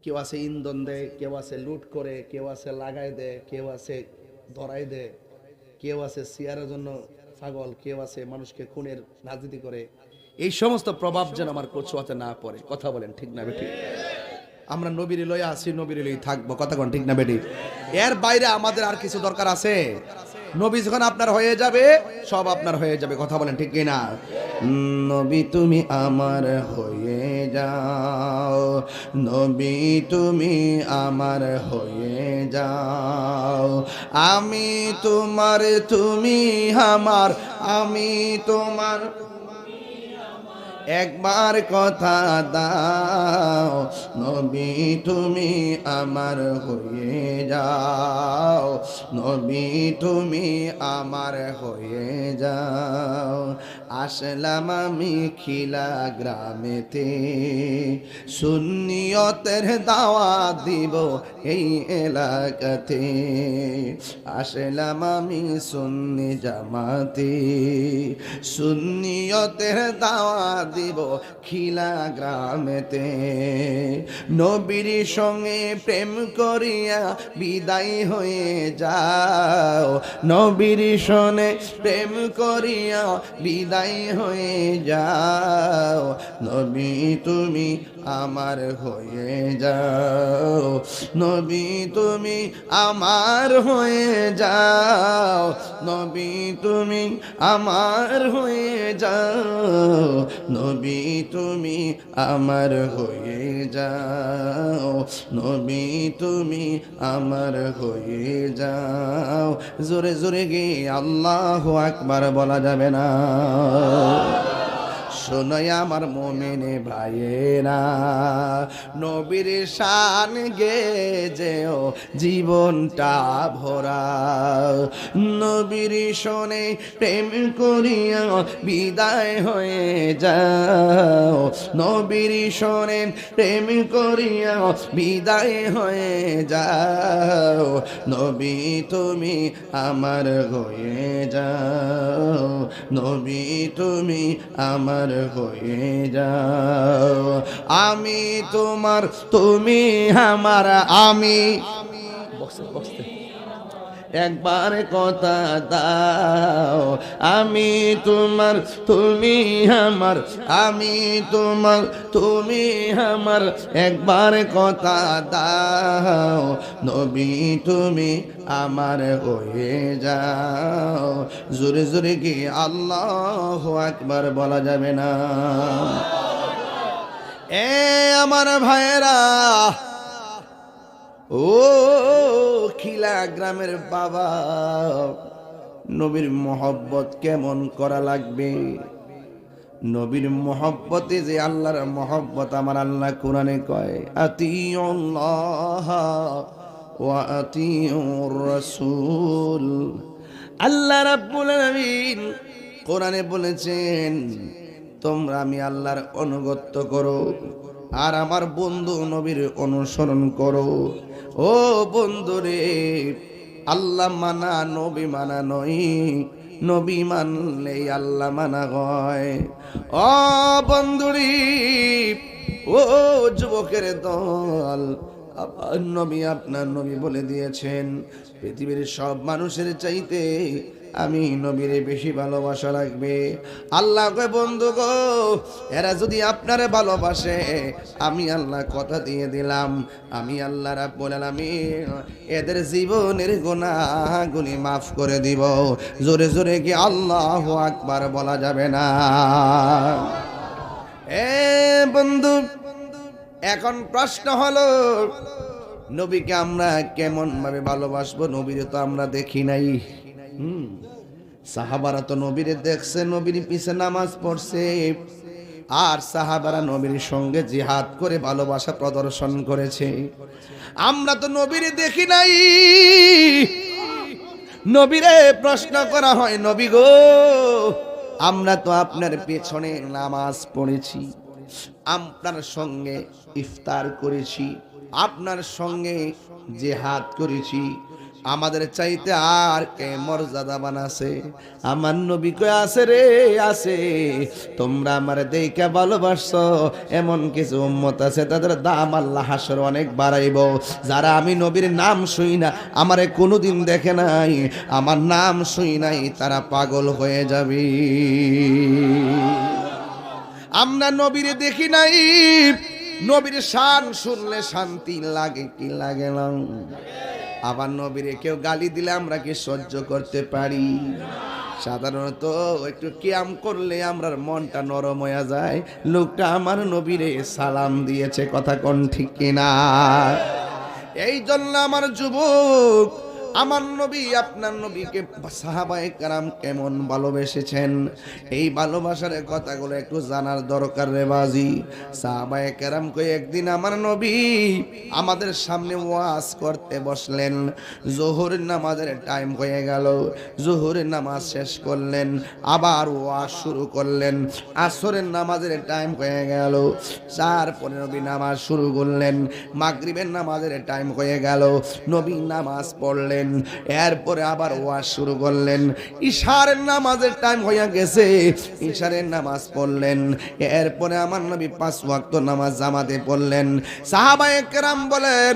কেউ আছে ইন্ধন দেয়, কেউ আছে লুট করে, কেউ আছে লাগাই দেয়, কেউ আছে ধরাই দেয়, কেউ আছে সিয়ারের জন্য পাগল, কেউ আছে মানুষকে খুনের রাজনীতি করে। এই সমস্ত প্রভাব যেন আমার কচুয়াতে না পড়ে। কথা বলেন ঠিক না বেটি? আমরা নবীর লয়ে আসি, নবীর লয়ে থাকবো। কথা কোন ঠিক না বেটি? এর বাইরে আমাদের আর কিছু দরকার আছে? নবী যখন আপনার হয়ে যাবে, সব আপনার হয়ে যাবে। কথা বলেন ঠিক কিনা? নবী তুমি আমার হয়ে যাও, নবী তুমি আমার হয়ে যাও, আমি তোমার তুমি আমার, আমি তোমার। একবার কথা দাও, নবী তুমি আমার হয়ে যাও, নবী তুমি আমার হয়ে যাও। আসলাম আমি খিলা গ্রামেতে, সুন্নিয়তের দাওয়াত দিব এই এলাকাতে। আসলাম আমি সুন্নি জামাতে, সুন্নিয়তের দাওয়াত দিব খিলা গ্রামেতে। নবীর সঙ্গে প্রেম করিয়া বিদায় হয়ে যাও, নবীর সঙ্গে প্রেম করিয়া বিদায় হয়ে যাও, নবী তুমি আমার হয়ে যাও, নবী তুমি আমার হয়ে যাও, নবী তুমি আমার হয়ে যাও, নবী তুমি আমার হয়ে যাও, নবী তুমি আমার হয়ে যাও। জোরে জোরে গিয়ে আল্লাহু আকবার বলা যাবে না? শোনাই আমার মোমেনে ভাইয়েরা, নবীর শান গে যেও জীবনটা ভরা, নবীর শোনে প্রেম করিয়া বিদায় হয়ে যাও, নবীর শোনে প্রেম করিয়া বিদায় হয়ে যাও, নবী তুমি আমার হয়ে যাও, নবী তুমি আমার হয়ে যাও, আমি তোমার তুমি আমার, আমি। একবার কথা দাও, আমি তোমার তুমি আমার, আমি তোমার তুমি আমার। একবার কথা দাও, নবী তুমি আমার হয়ে যাও। জোরে জোরে কি আল্লাহু আকবার বলা যাবে না? এ আমার ভাইয়েরা, ও খিলা গ্রামের বাবা, নবীর মোহব্বত কেমন করা লাগবে? নবীর মোহব্বতে যে আল্লাহর মোহব্বত, আমার আল্লাহ কোরআনে কয় আতিউল্লাহ ওয়া আতিউর রাসূল। আল্লাহ রাব্বুল আলামিন কোরআনে বলেছেন, তোমরা আমি আল্লাহর অনুগত্য করো আর আমার বন্ধু নবীর অনুসরণ করো। ও বন্ধুরে, আল্লাহ মানা নবী মানা নয়, নবী মানলে আল্লাহ মানা হয়। ও বন্ধুরি, ও যুবকের দল, আমার নবী আপনার নবী বলে দিয়েছেন, পৃথিবীর সব মানুষের চাইতে আমি নবীরে বেশি ভালোবাসা লাগবে। আল্লাহ কয় বন্ধু গো, এরা যদি আপনারে ভালোবাসে, আমি আল্লাহ কথা দিয়ে দিলাম, আমি আল্লাহ রাব্বুল আলামিন এদের জীবনের গুনাহগুলি মাফ করে দিব। জোরে জোরে কি আল্লাহু আকবার বলা যাবে না? এ বন্ধু, এখন প্রশ্ন হলো, নবীকে আমরা কেমন ভাবে ভালোবাসবো? নবীরে তো আমরা দেখি নাই। সাহাবারা তো নবীরে দেখছে, নবীর পিছে নামাজ পড়ছে। আর সাহাবারা নবীর সঙ্গে জিহাদ করে ভালোবাসা প্রদর্শন করেছে। আমরা তো নবীর দেখি নাই। নবীরে প্রশ্ন করা হয়, নবী গো, আমরা তো আপনার পেছনে নামাজ পড়েছি, আপনার সঙ্গে ইফতার করেছি, আপনার সঙ্গে জিহাদ করেছি, আমাদের চাইতে আর কে মর্যাদাবান আছে? আমার নবী কই আছে রে, আছে। তোমরা আমার দেখে ভালোবাসছো, এমন কিছু উম্মত আছে তাদের দাম আল্লাহ হাসর অনেক বাড়াইব। যারা আমি নবীর নাম শুই না, আমারে কোনোদিন দেখে নাই, আমার নাম শুই নাই, তারা পাগল হয়ে যাবে। আমরা নবীর দেখি নাই, নবীর শান শুনলে শান্তি লাগে কি লাগে না? আবার নবীরে কেউ গালি দিলে আমরা কি সহ্য করতে পারি? সাধারণত একটু কিয়াম করলে আমরা মনটা নরম হয়ে যায়। লোকটা আমার নবীরে সালাম দিয়েছে, কথা কোন ঠিক কিনা? এই জন্য আমার যুবক, আমার নবী আপনার নবীকে সাহাবায়ে কেরাম কেমন ভালোবেসেছেন, এই ভালোবাসার কথাগুলো একটু জানার দরকার রে বাজি। সাহাবায়ে কেরাম কই একদিন আমার নবী আমাদের সামনে ওয়াজ করতে বসলেন। যোহরের নামাজের টাইম হয়ে গেল, যোহরের নামাজ শেষ করলেন, আবার ওয়াজ শুরু করলেন। আসরের নামাজের টাইম হয়ে গেল, তারপরে নবী নামাজ শুরু করলেন। মাগরিবের নামাজের টাইম হয়ে গেল, নবী নামাজ পড়লেন। এরপরে আবার ওয়াজ শুরু করলেন। ইশারের নামাজের টাইম হয়ে গেছে, ইশারের নামাজ পড়লেন। এরপরে আমার নবী 5 ওয়াক্ত নামাজ জামাতে পড়লেন। সাহাবায়ে কেরাম বলেন,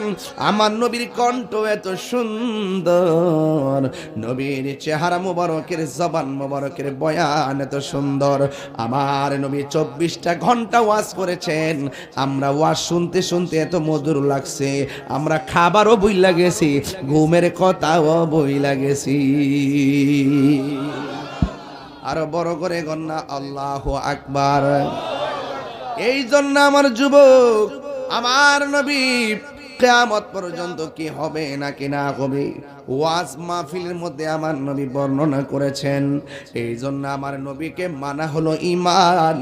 আমার নবীর কণ্ঠ এত সুন্দর, নবীর চেহারা মোবারকের, জবান মোবারকের বয়ান এত সুন্দর। আমার নবী 24টা ঘন্টা ওয়াজ করেছেন। আমরা ওয়াজ শুনতে শুনতে এত মধুর লাগছে, আমরা খাবারও বইলা গেছি, ঘুমের কথাও বইলা গেছি। আরো বড় করে গন্না আল্লাহু আকবার। এই জন্য আমার যুবক, আমার নবী কিয়ামত পর্যন্ত কি হবে নাকি না হবে, ওয়াজ মাহফিলের মধ্যে আমার নবী বর্ণনা করেছেন। এই জন্য আমার নবীকে মানা হলো ঈমান।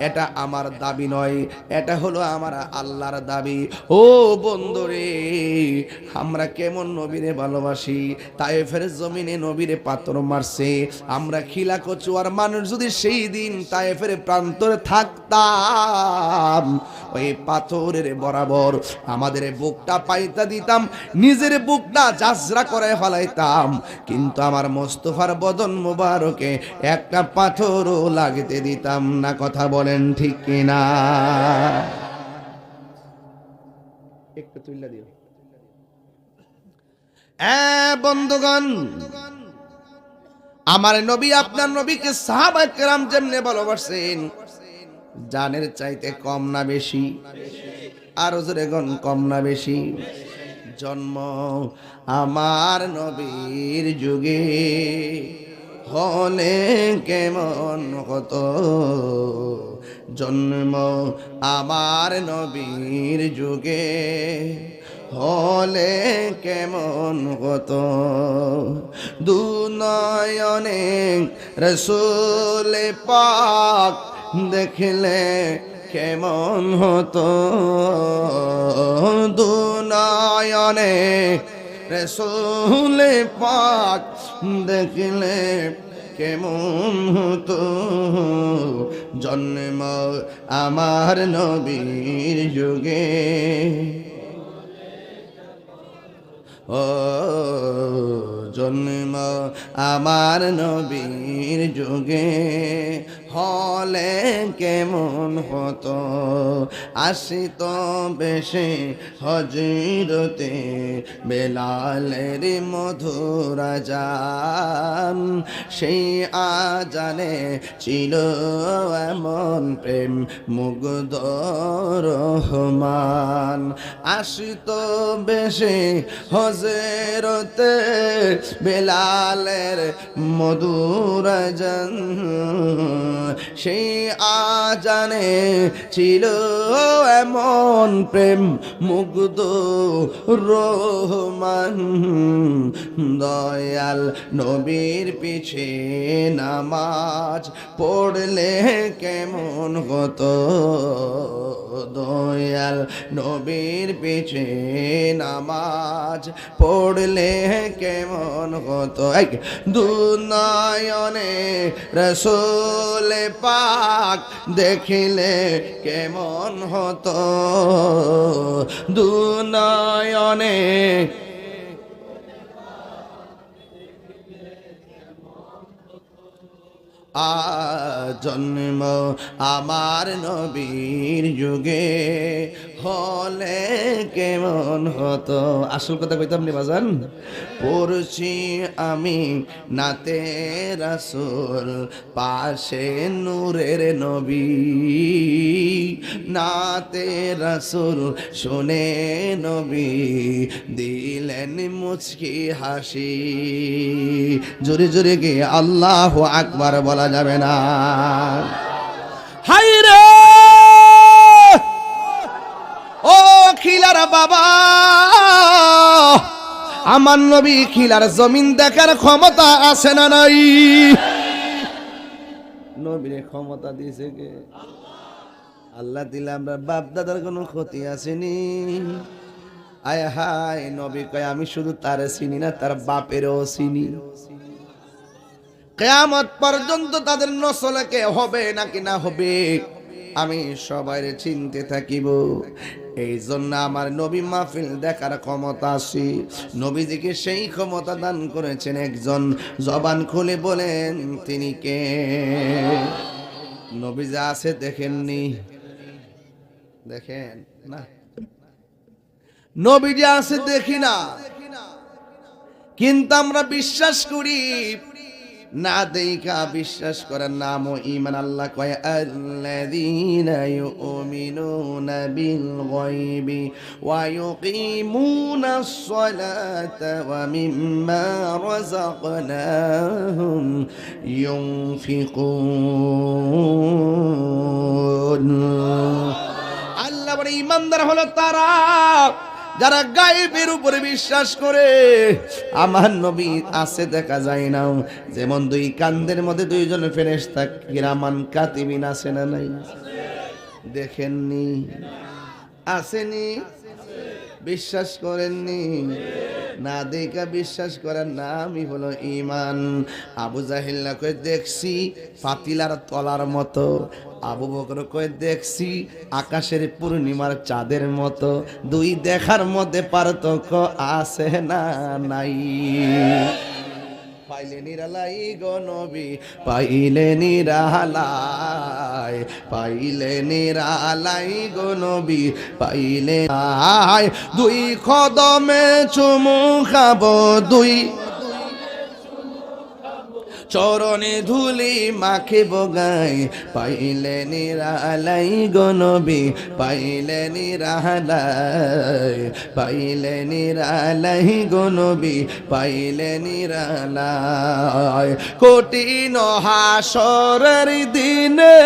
এটা আমার দাবি নয়, এটা হলো আমার আল্লাহর দাবি। ও বন্ধুরে, আমরা কেমন নবীরে ভালোবাসি। তায়েফের জমিনে নবীরে পাথর মারছে, আমরা খিলা কচুয়ার মানুষ যদি সেই দিন তায়েফের প্রান্তরে থাকতাম, ওই পাথরের বরাবর আমাদের বুকটা পাইতা দিতাম, নিজের বুকটা জাজরা করে ফেলাইতাম, কিন্তু আমার মোস্তফার বদন মোবারকে একটা পাথরও লাগতে দিতাম না। কথা বলেন ঠিক কিনা? একটু তুইলা দিও। বন্ধুগণ, আমার নবী আপনার নবীকে সাহাবায়ে কেরাম যেমনে ভালোবাসেন, জানের চাইতে কম না বেশি? আর জোরে গণ, কম না বেশি? জন্ম আমার নবীর যুগে হলে কেমন হতো, জন্ম আমার নবীর যুগে হলে কেমন হতো, দুনয়নে রাসূল পাক দেখলে কেমন হতো, দুনয়নে রাসূল পাক দেখলে কেমন হতো, জন্ম আমার নবীর যুগে ও জন্ম আমার নবীর যুগে হলে কেমন হতো, আসিত বেশে হজরতে বেলালের মধুর আযান, সেই আজানে ছিল এমন প্রেম মুগ্ধ রহমান, আসিত বেশে হজরতে বেলালের মধুর আজান, সেই আজানে ছিল এমন প্রেম মুগ্ধ রহমান। দয়াল নবীর পিছে নামাজ পড়লে কেমন হতো, দয়াল নবীর পিছে নামাজ পড়লে কেমন হতো। দুনয়নে রসূল পাক দেখিলে কেমন হতো, দুনয়নে জন্ম আমার নবীর যুগে হলে কেমন হতো। আসল কথা কইতাম নি বাজান, পড়ছি আমি নাতে রাসূল পাশে নূরের নবী, নাতে রাসূল শুনে নবী দিলেন মুচকি হাসি। জোরে জোরে গিয়ে আল্লাহু আকবার বলা যাবে না? হায় রে ও খিলার বাবা, আমার নবী খিলার জমিন দেখার ক্ষমতা আছে না নাই? নবীর ক্ষমতা দিয়েছে কে? আল্লাহ দিলে আমরা বাপ দাদার কোনো ক্ষতি আসেনি। আয় হায়, নবী কয় আমি শুধু তারে চিনি না, তার বাপেরও চিনি। কিয়ামত পর্যন্ত তাদের নসলকে হবে নাকি না হবে আমি সবাই চিনতে থাকিব। এই জন্য আমার নবী মাহফিল দেখার ক্ষমতা আছে। নবীজিকে সেই ক্ষমতা দান করেছেন একজন, জবান খুলে বলেন তিনি কে? নবীজি আছে দেখেননি? দেখেন না, নবীজি আছে দেখি না, কিন্তু আমরা বিশ্বাস করি না দেখা বিশ্বাস করার নাম ও ঈমান। আল্লাহ কয় আল্লাযীনা ইউমিনুনা বিল গায়বি ওয়া ইউকিমুনাস সালাতা ওয়া মিম্মা রাযাকনাহুম ইউনফিকুন। আল্লাহ বলে ঈমানদার হলো তারা যারা গায়েবের উপরে বিশ্বাস করে। আমার নবী আছে দেখা যায় না, যেমন দুই কান্দের মধ্যে দুইজন ফেরেশতা কিরামান কাতিবিন আছে না নাই? দেখেননি? আসেনি? বিশ্বাস করেননি? না দেখা বিশ্বাস করার নামই হলো ঈমান। আবু জাহেল কই দেখছি পাতিলার তলার মতো, আবু বকর কই দেখছি আকাশের পূর্ণিমার চাঁদের মতো। দুই দেখার মধ্যে পার্থক্য আছে না নাই? পাইলে নিরালাই গো নবী, পাইলে নিরালাই, পাইলে নিরালাই গো নবী, পাইলে আয়। দুই কদমে চুমু খাবো, দুই চরণে ধুলি মাখিব গায়, পাইলে নিরালাই গো নবী, পাইলে নিরালাই, পাইলে নিরালাই গো নবী, পাইলে নিরালাই। কঠিন হাসরের দিনে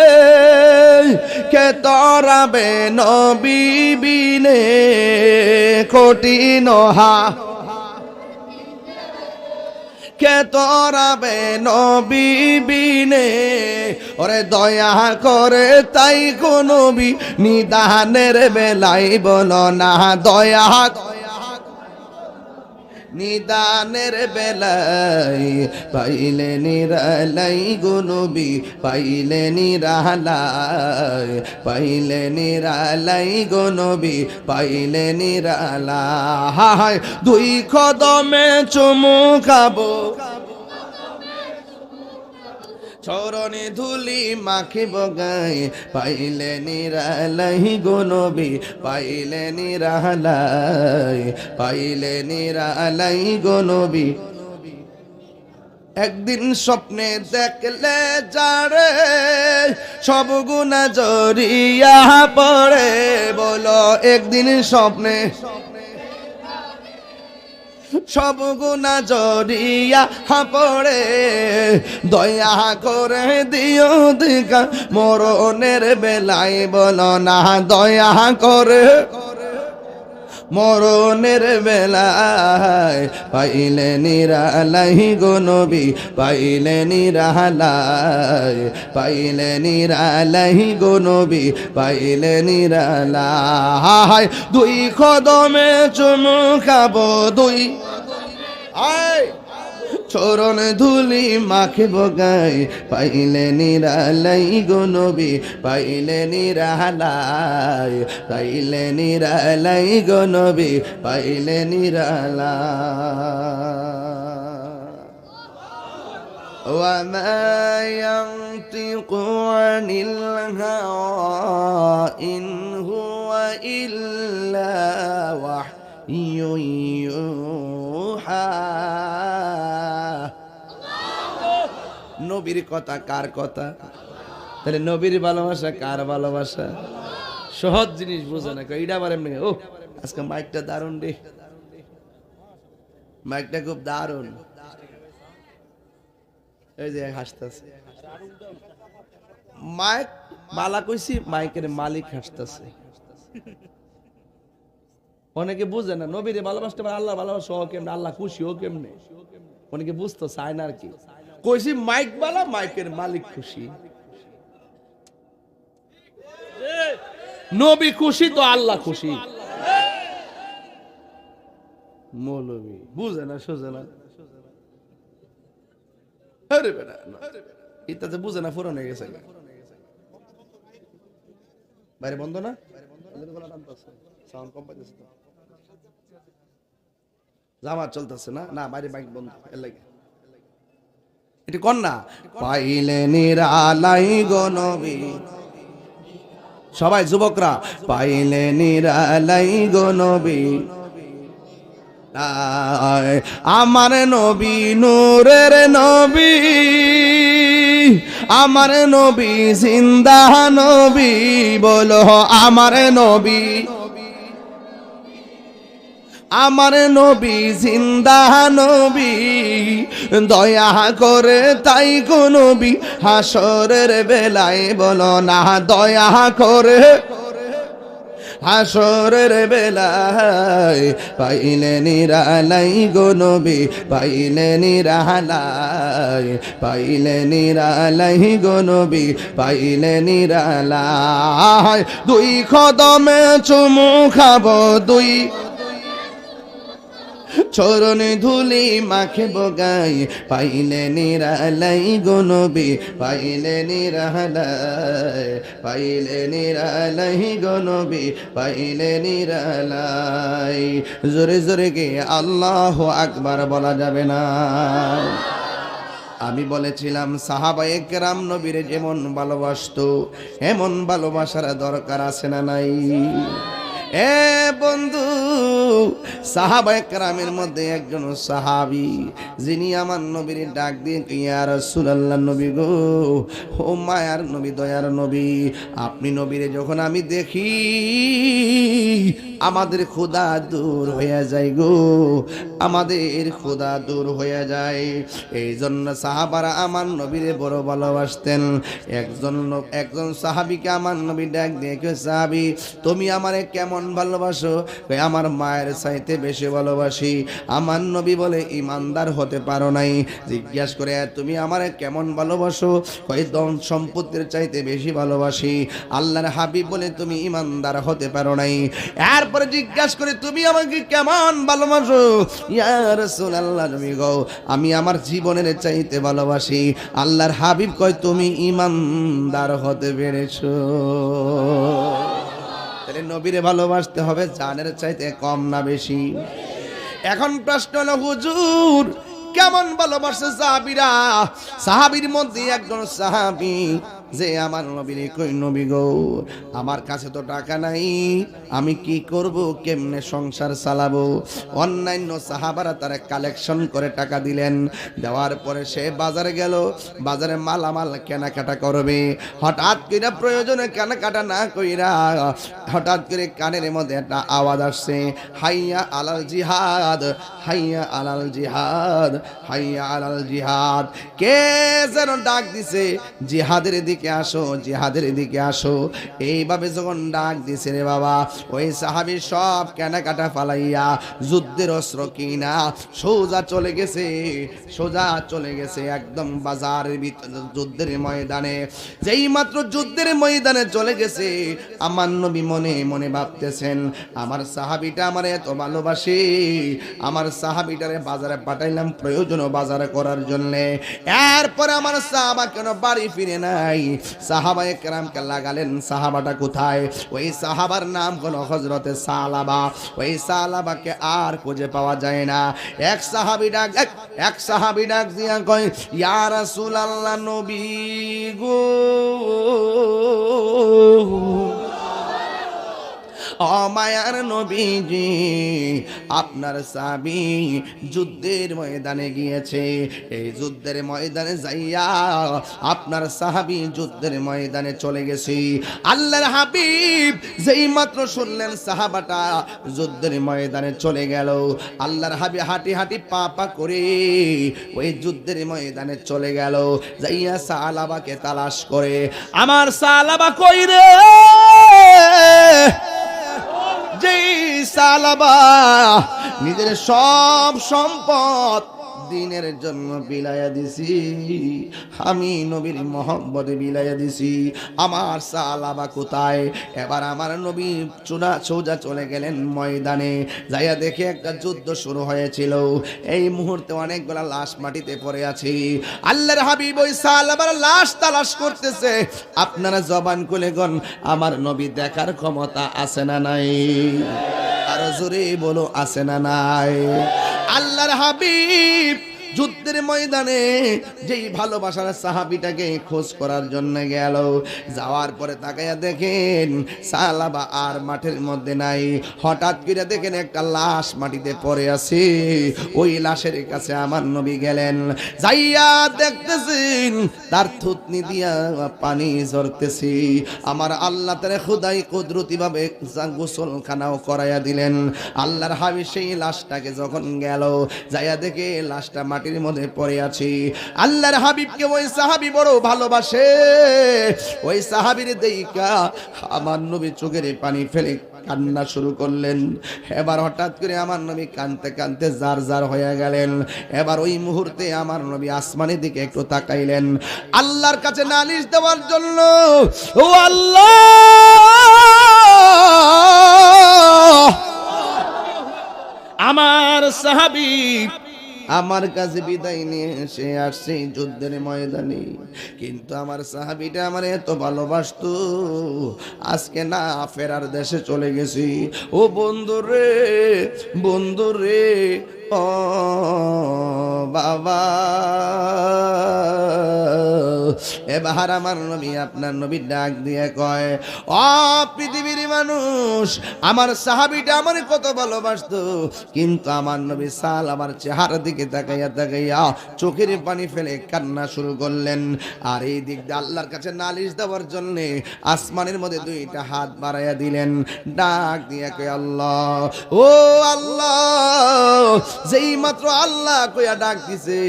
কে তরাবে নবী বিনে, কঠিন কে তরাবে নবী বিনে। ওরে দয়া করে তাই গো নবী নিদানের বেলায় বলো না, দয়া নিদানের বেলায় পাইলে নিরালাই গো নবী, পাইলে নিরালাই, পাইলে নিরালাই গো নবী, পাইলে নিরালাই। দুই কদমে চুমু খাবো, চরণে ধুলি মাখিব গায়, পাইলে নিরালাই গো নবী, পাইলে নিরালাই, পাইলে নিরালাই গো নবী। একদিন স্বপ্নে দেখলে যারে সব গুনাহ জড়িয়া পড়ে, বলো একদিন স্বপ্নে সব গুনাহ জড়িয়া পড়ে, দয়া করে দিও দেখা মরণের বেলায় বলো না দয়া করে, মরণের বেলায় পাইলে নিরালাই গো নবী, পাইলে নিরালাই, পাইলে নিরালাই গো নবী, পাইলে নিরালাই। দুই কদমে চুমু খাবো, দুই আয় চরণ ধুলি মাখিব গায়, পাইলে নিরালাই গো নবী, পাইলে নিরালাই, পাইলে নিরালাই গো নবী, পাইলে নিরালাই। وما ينطق عن الهوى إن هو إلا وحي يوحى। নবীর কথা কার কথা? তাহলে নবীর ভালোবাসা কার ভালোবাসা? সহজ জিনিস বুঝে না, এইটা আবার এমনি ও আজকে মাইকটা দারুণ রে, মাইকটা খুব দারুণ। এই যে হাসতেছে মাইক, মালা কইছি মাইকের মালিক হাসতেছে। অনেকে বুঝে না নবীরে ভালোবাসতে পারে, আল্লাহ ভালোবাসা ও কেমনে, আল্লাহ খুশি ও কেমনে, অনেকে বুঝতে চায় না আর কি। কইছি মাইক বালা, মাইকের মালিক খুশি। নবী খুশি তো আল্লাহ খুশি। মৌলবী বুঝে না, সোজে না, ইত্যাদি বুঝে না, ফুরন হয়ে গেছে। বাইরে বন্ধ না, জামাত চলতেছে না, না বাইরে বাইক বন্ধ, এর লাগে এটি কন্যা। পাইলে নিরালাই গো নবী, সবাই যুবকরা পাইলে নিরালাই গো নবী, আমার নবী নূরের নবী, আমার নবী জিন্দা নবী, বলো আমার নবী, আমার নবী জিন্দা নবী, দয়া করে তাই গো নবী হাসরের বেলায় বলো না দয়া করে, হাসরের বেলায় পাইলে নিরালাই গো নবী, পাইলে নিরালাই, পাইলে নিরালাই গো নবী, পাইলে নিরালাই। দুই কদমে চুমু খাবো, দুই চরণ ধুলি মাখিব গায়, পাইলে নিরালাই গো নবী, পাইলে নিরালাই, পাইলে নিরালাই গো নবী, পাইলে নিরালাই। জোরে জোরে গে আল্লাহু আকবার বলা যাবে না। আমি বলেছিলাম সাহাবায়ে কেরাম নবীরে যেমন ভালোবাসতো, এমন ভালোবাসার দরকার আছে না নাই? এ বন্ধু, সাহাবায়ে কেরামের মধ্যে একজন সাহাবী, যিনি আমার নবীর ডাক দিয়ে ইয়া রাসূলুল্লাহ, নবী গো, ও মায়ার নবী, দয়ার নবী, আপনি নবীরে যখন আমি দেখি আমাদের ক্ষুধা দূর হয়ে যায় গো, আমাদের ক্ষুধা দূর হয়ে যায়। এই জন্য সাহাবারা আমার নবীরে বড় ভালোবাসতেন। একজন সাহাবীকে আমার নবী ডাক দিয়ে কয়, সাহাবী তুমি আমারে কেমন ভালোবাসো? কয় আমার মায়ের চাইতে বেশি ভালোবাসি। আমার নবী বলে ইমানদার হতে পারো নাই। জিজ্ঞাস করে তুমি আমারে কেমন ভালোবাসো? কয় ধন সম্পত্তির চাইতে বেশি ভালোবাসি। আল্লাহর হাবিব বলে তুমি ইমানদার হতে পারো নাই। এরপরে জিজ্ঞাসা করে তুমি আমাকে কেমন ভালোবাসো? ইয়া রাসূলুল্লাহ, নবী গো আমি আমার জীবনের চাইতে ভালোবাসি। আল্লাহর হাবিব কয় তুমি ইমানদার হতে পেরেছো। তাহলে নবীরে ভালোবাসতে হবে জানের চাইতে কম না বেশি? এখন প্রশ্ন হলো হুজুর কেমন ভালোবাসে সাহাবীরা? সাহাবীর মধ্যে একজন সাহাবী যে আমার নবীর কই নবী গো, আমার কাছে তো টাকা নাই, আমি কি করব, কেমনে সংসার চালাবো। অন্যান্য সাহাবারা তারা কালেকশন করে টাকা দিলেন। দেওয়ার পরে সে বাজারে গেল, বাজারে মালামাল কেনাকাটা করবে। হঠাৎ করে প্রয়োজনে কেনাকাটা না কইরা হঠাৎ করে কানের মধ্যে একটা আওয়াজ আসছে, হাইয়া আলাল জিহাদ, হাইয়া আলাল জিহাদ, হাইয়া আলাল জিহাদ। কে যেন ডাক দিছে, জিহাদের দিকে আসো, জিহাদের দিকে আসো। এইভাবে যখন ডাক দিছে রে বাবা, ওই সাহাবী সব কেনাকাটা ফালাইয়া যুদ্ধের অস্ত্র কিনা সোজা চলে গেছে, সোজা চলে গেছে একদম বাজারের ভিতরে যুদ্ধের ময়দানে। যেই মাত্র যুদ্ধের ময়দানে চলে গেছে, আমার নবী মনে মনে ভাবতেছেন, আমার সাহাবীটা আমার এত ভালোবাসে, আমার সাহাবীটারে বাজারে পাঠাইলাম প্রয়োজনীয় বাজারে করার জন্য, এরপরে আমার সাহাবা কেন বাড়ি ফিরে নাই। সাহাবায়ে কেরামকে লাগালেন, সাহাবাটা কোথায়? ওই সাহাবার নাম হলো হযরতে সালাবা। ওই সালাবাকে আর খুঁজে পাওয়া যায় না। এক সাহাবী ডাক দিয়া কয়, ইয়া রাসূলুল্লাহ, নবী গো, ও মায়ার নবীজি, আপনার সাহাবী যুদ্ধের ময়দানে গিয়েছে। এই যুদ্ধের ময়দানে যাইয়া আপনার সাহাবী যুদ্ধের ময়দানে চলে গেছে। আল্লাহর হাবিব যেই মাত্র শুনলেন সাহাবাটা যুদ্ধের ময়দানে চলে গেল, আল্লাহর হাবিব হাঁটি হাঁটি পা পা করে ওই যুদ্ধের ময়দানে চলে গেল। যাইয়া সালাবাকে তালাশ করে, আমার সালাবা কই রে? যেই সালাবা নিজের সব সম্পদ দিনের জন্য বিলাইয়া দিছি, আমি নবীর মহব্বতে বিলাইয়া দিছি, আমার সালাবা কোথায়? এবার আমার নবী সোজা চলে গেলেন ময়দানে। যাইয়া দেখে একটা যুদ্ধ শুরু হয়েছিল। এই মুহূর্তে অনেকগুলা লাশ মাটিতে পড়ে আছে। আল্লাহর হাবিব ওই সালাবার লাশ তালাশ করতেছে। আপনারা জবান খুলে গন, আমার নবী দেখার ক্ষমতা আছে না নাই? আরো জোরে বলো, আছে না নাই? আল্লাহর হাবিব যুদ্ধের ময়দানে যেই ভালোবাসার সাহাবীটাকে খোঁজ করার জন্য গেল, যাওয়ার পরে তাকাইয়া দেখেন সালাবা আর মাঠের মধ্যে নাই। হঠাৎ করে দেখেন একটা লাশ মাটিতে পড়ে আছে। ওই লাশের কাছে আমার নবী গেলেন, যাইয়া দেখতেছেন তার থুতনি দিয়া পানি ঝরতেছে। আমার আল্লাহ তারে খুদাই কুদরতি ভাবে গোসলখানাও করাইয়া দিলেন। আল্লাহর হাবিব সেই লাশটাকে যখন গেল, যাইয়া দেখে লাশটা মাটির মধ্যে পড়ে আছে। আল্লাহর হাবিবকে ওই সাহাবী বড় ভালোবাসে। ওই সাহাবীর দেইকা আমার নবী চোখের পানি ফেলে কান্না শুরু করলেন। এবার হঠাৎ করে আমার নবী কাঁদতে কাঁদতে জার জার হয়ে গেলেন। এবার ওই মুহূর্তে আমার নবী আসমানের দিকে একটু তাকাইলেন, আল্লাহর কাছে নালিশ দেওয়ার জন্য। ও আল্লাহ, আমার সাহাবী আমার কাছে বিদায় নিয়ে এসে আসছে যুদ্ধের ময়দানে, কিন্তু আমার সাহাবীটা আমার এত ভালোবাসতো, আজকে না ফেরার দেশে চলে গেছি। ও বন্ধু রে, বন্ধু রে, ও বাবা। এবার আমার নবী আপনার নবী ডাক দিয়ে কয়, ও পৃথিবীর মানুষ, আমার সাহাবীটা আমার কত ভালোবাসতো, কিন্তু আমার নবী সাল আমার চেহারা দিকে তাকাইয়া তাকাইয়া চোখের পানি ফেলে কান্না শুরু করলেন। আর এই দিক দিয়ে আল্লাহর কাছে নালিশ দেওয়ার জন্য আসমানের মধ্যে দুইটা হাত বাড়াইয়া দিলেন, ডাক দিয়ে কয়, আল্লাহ, ও আল্লাহ। যেই মাত্র আল্লাহ কইয়া ডাক দিছে,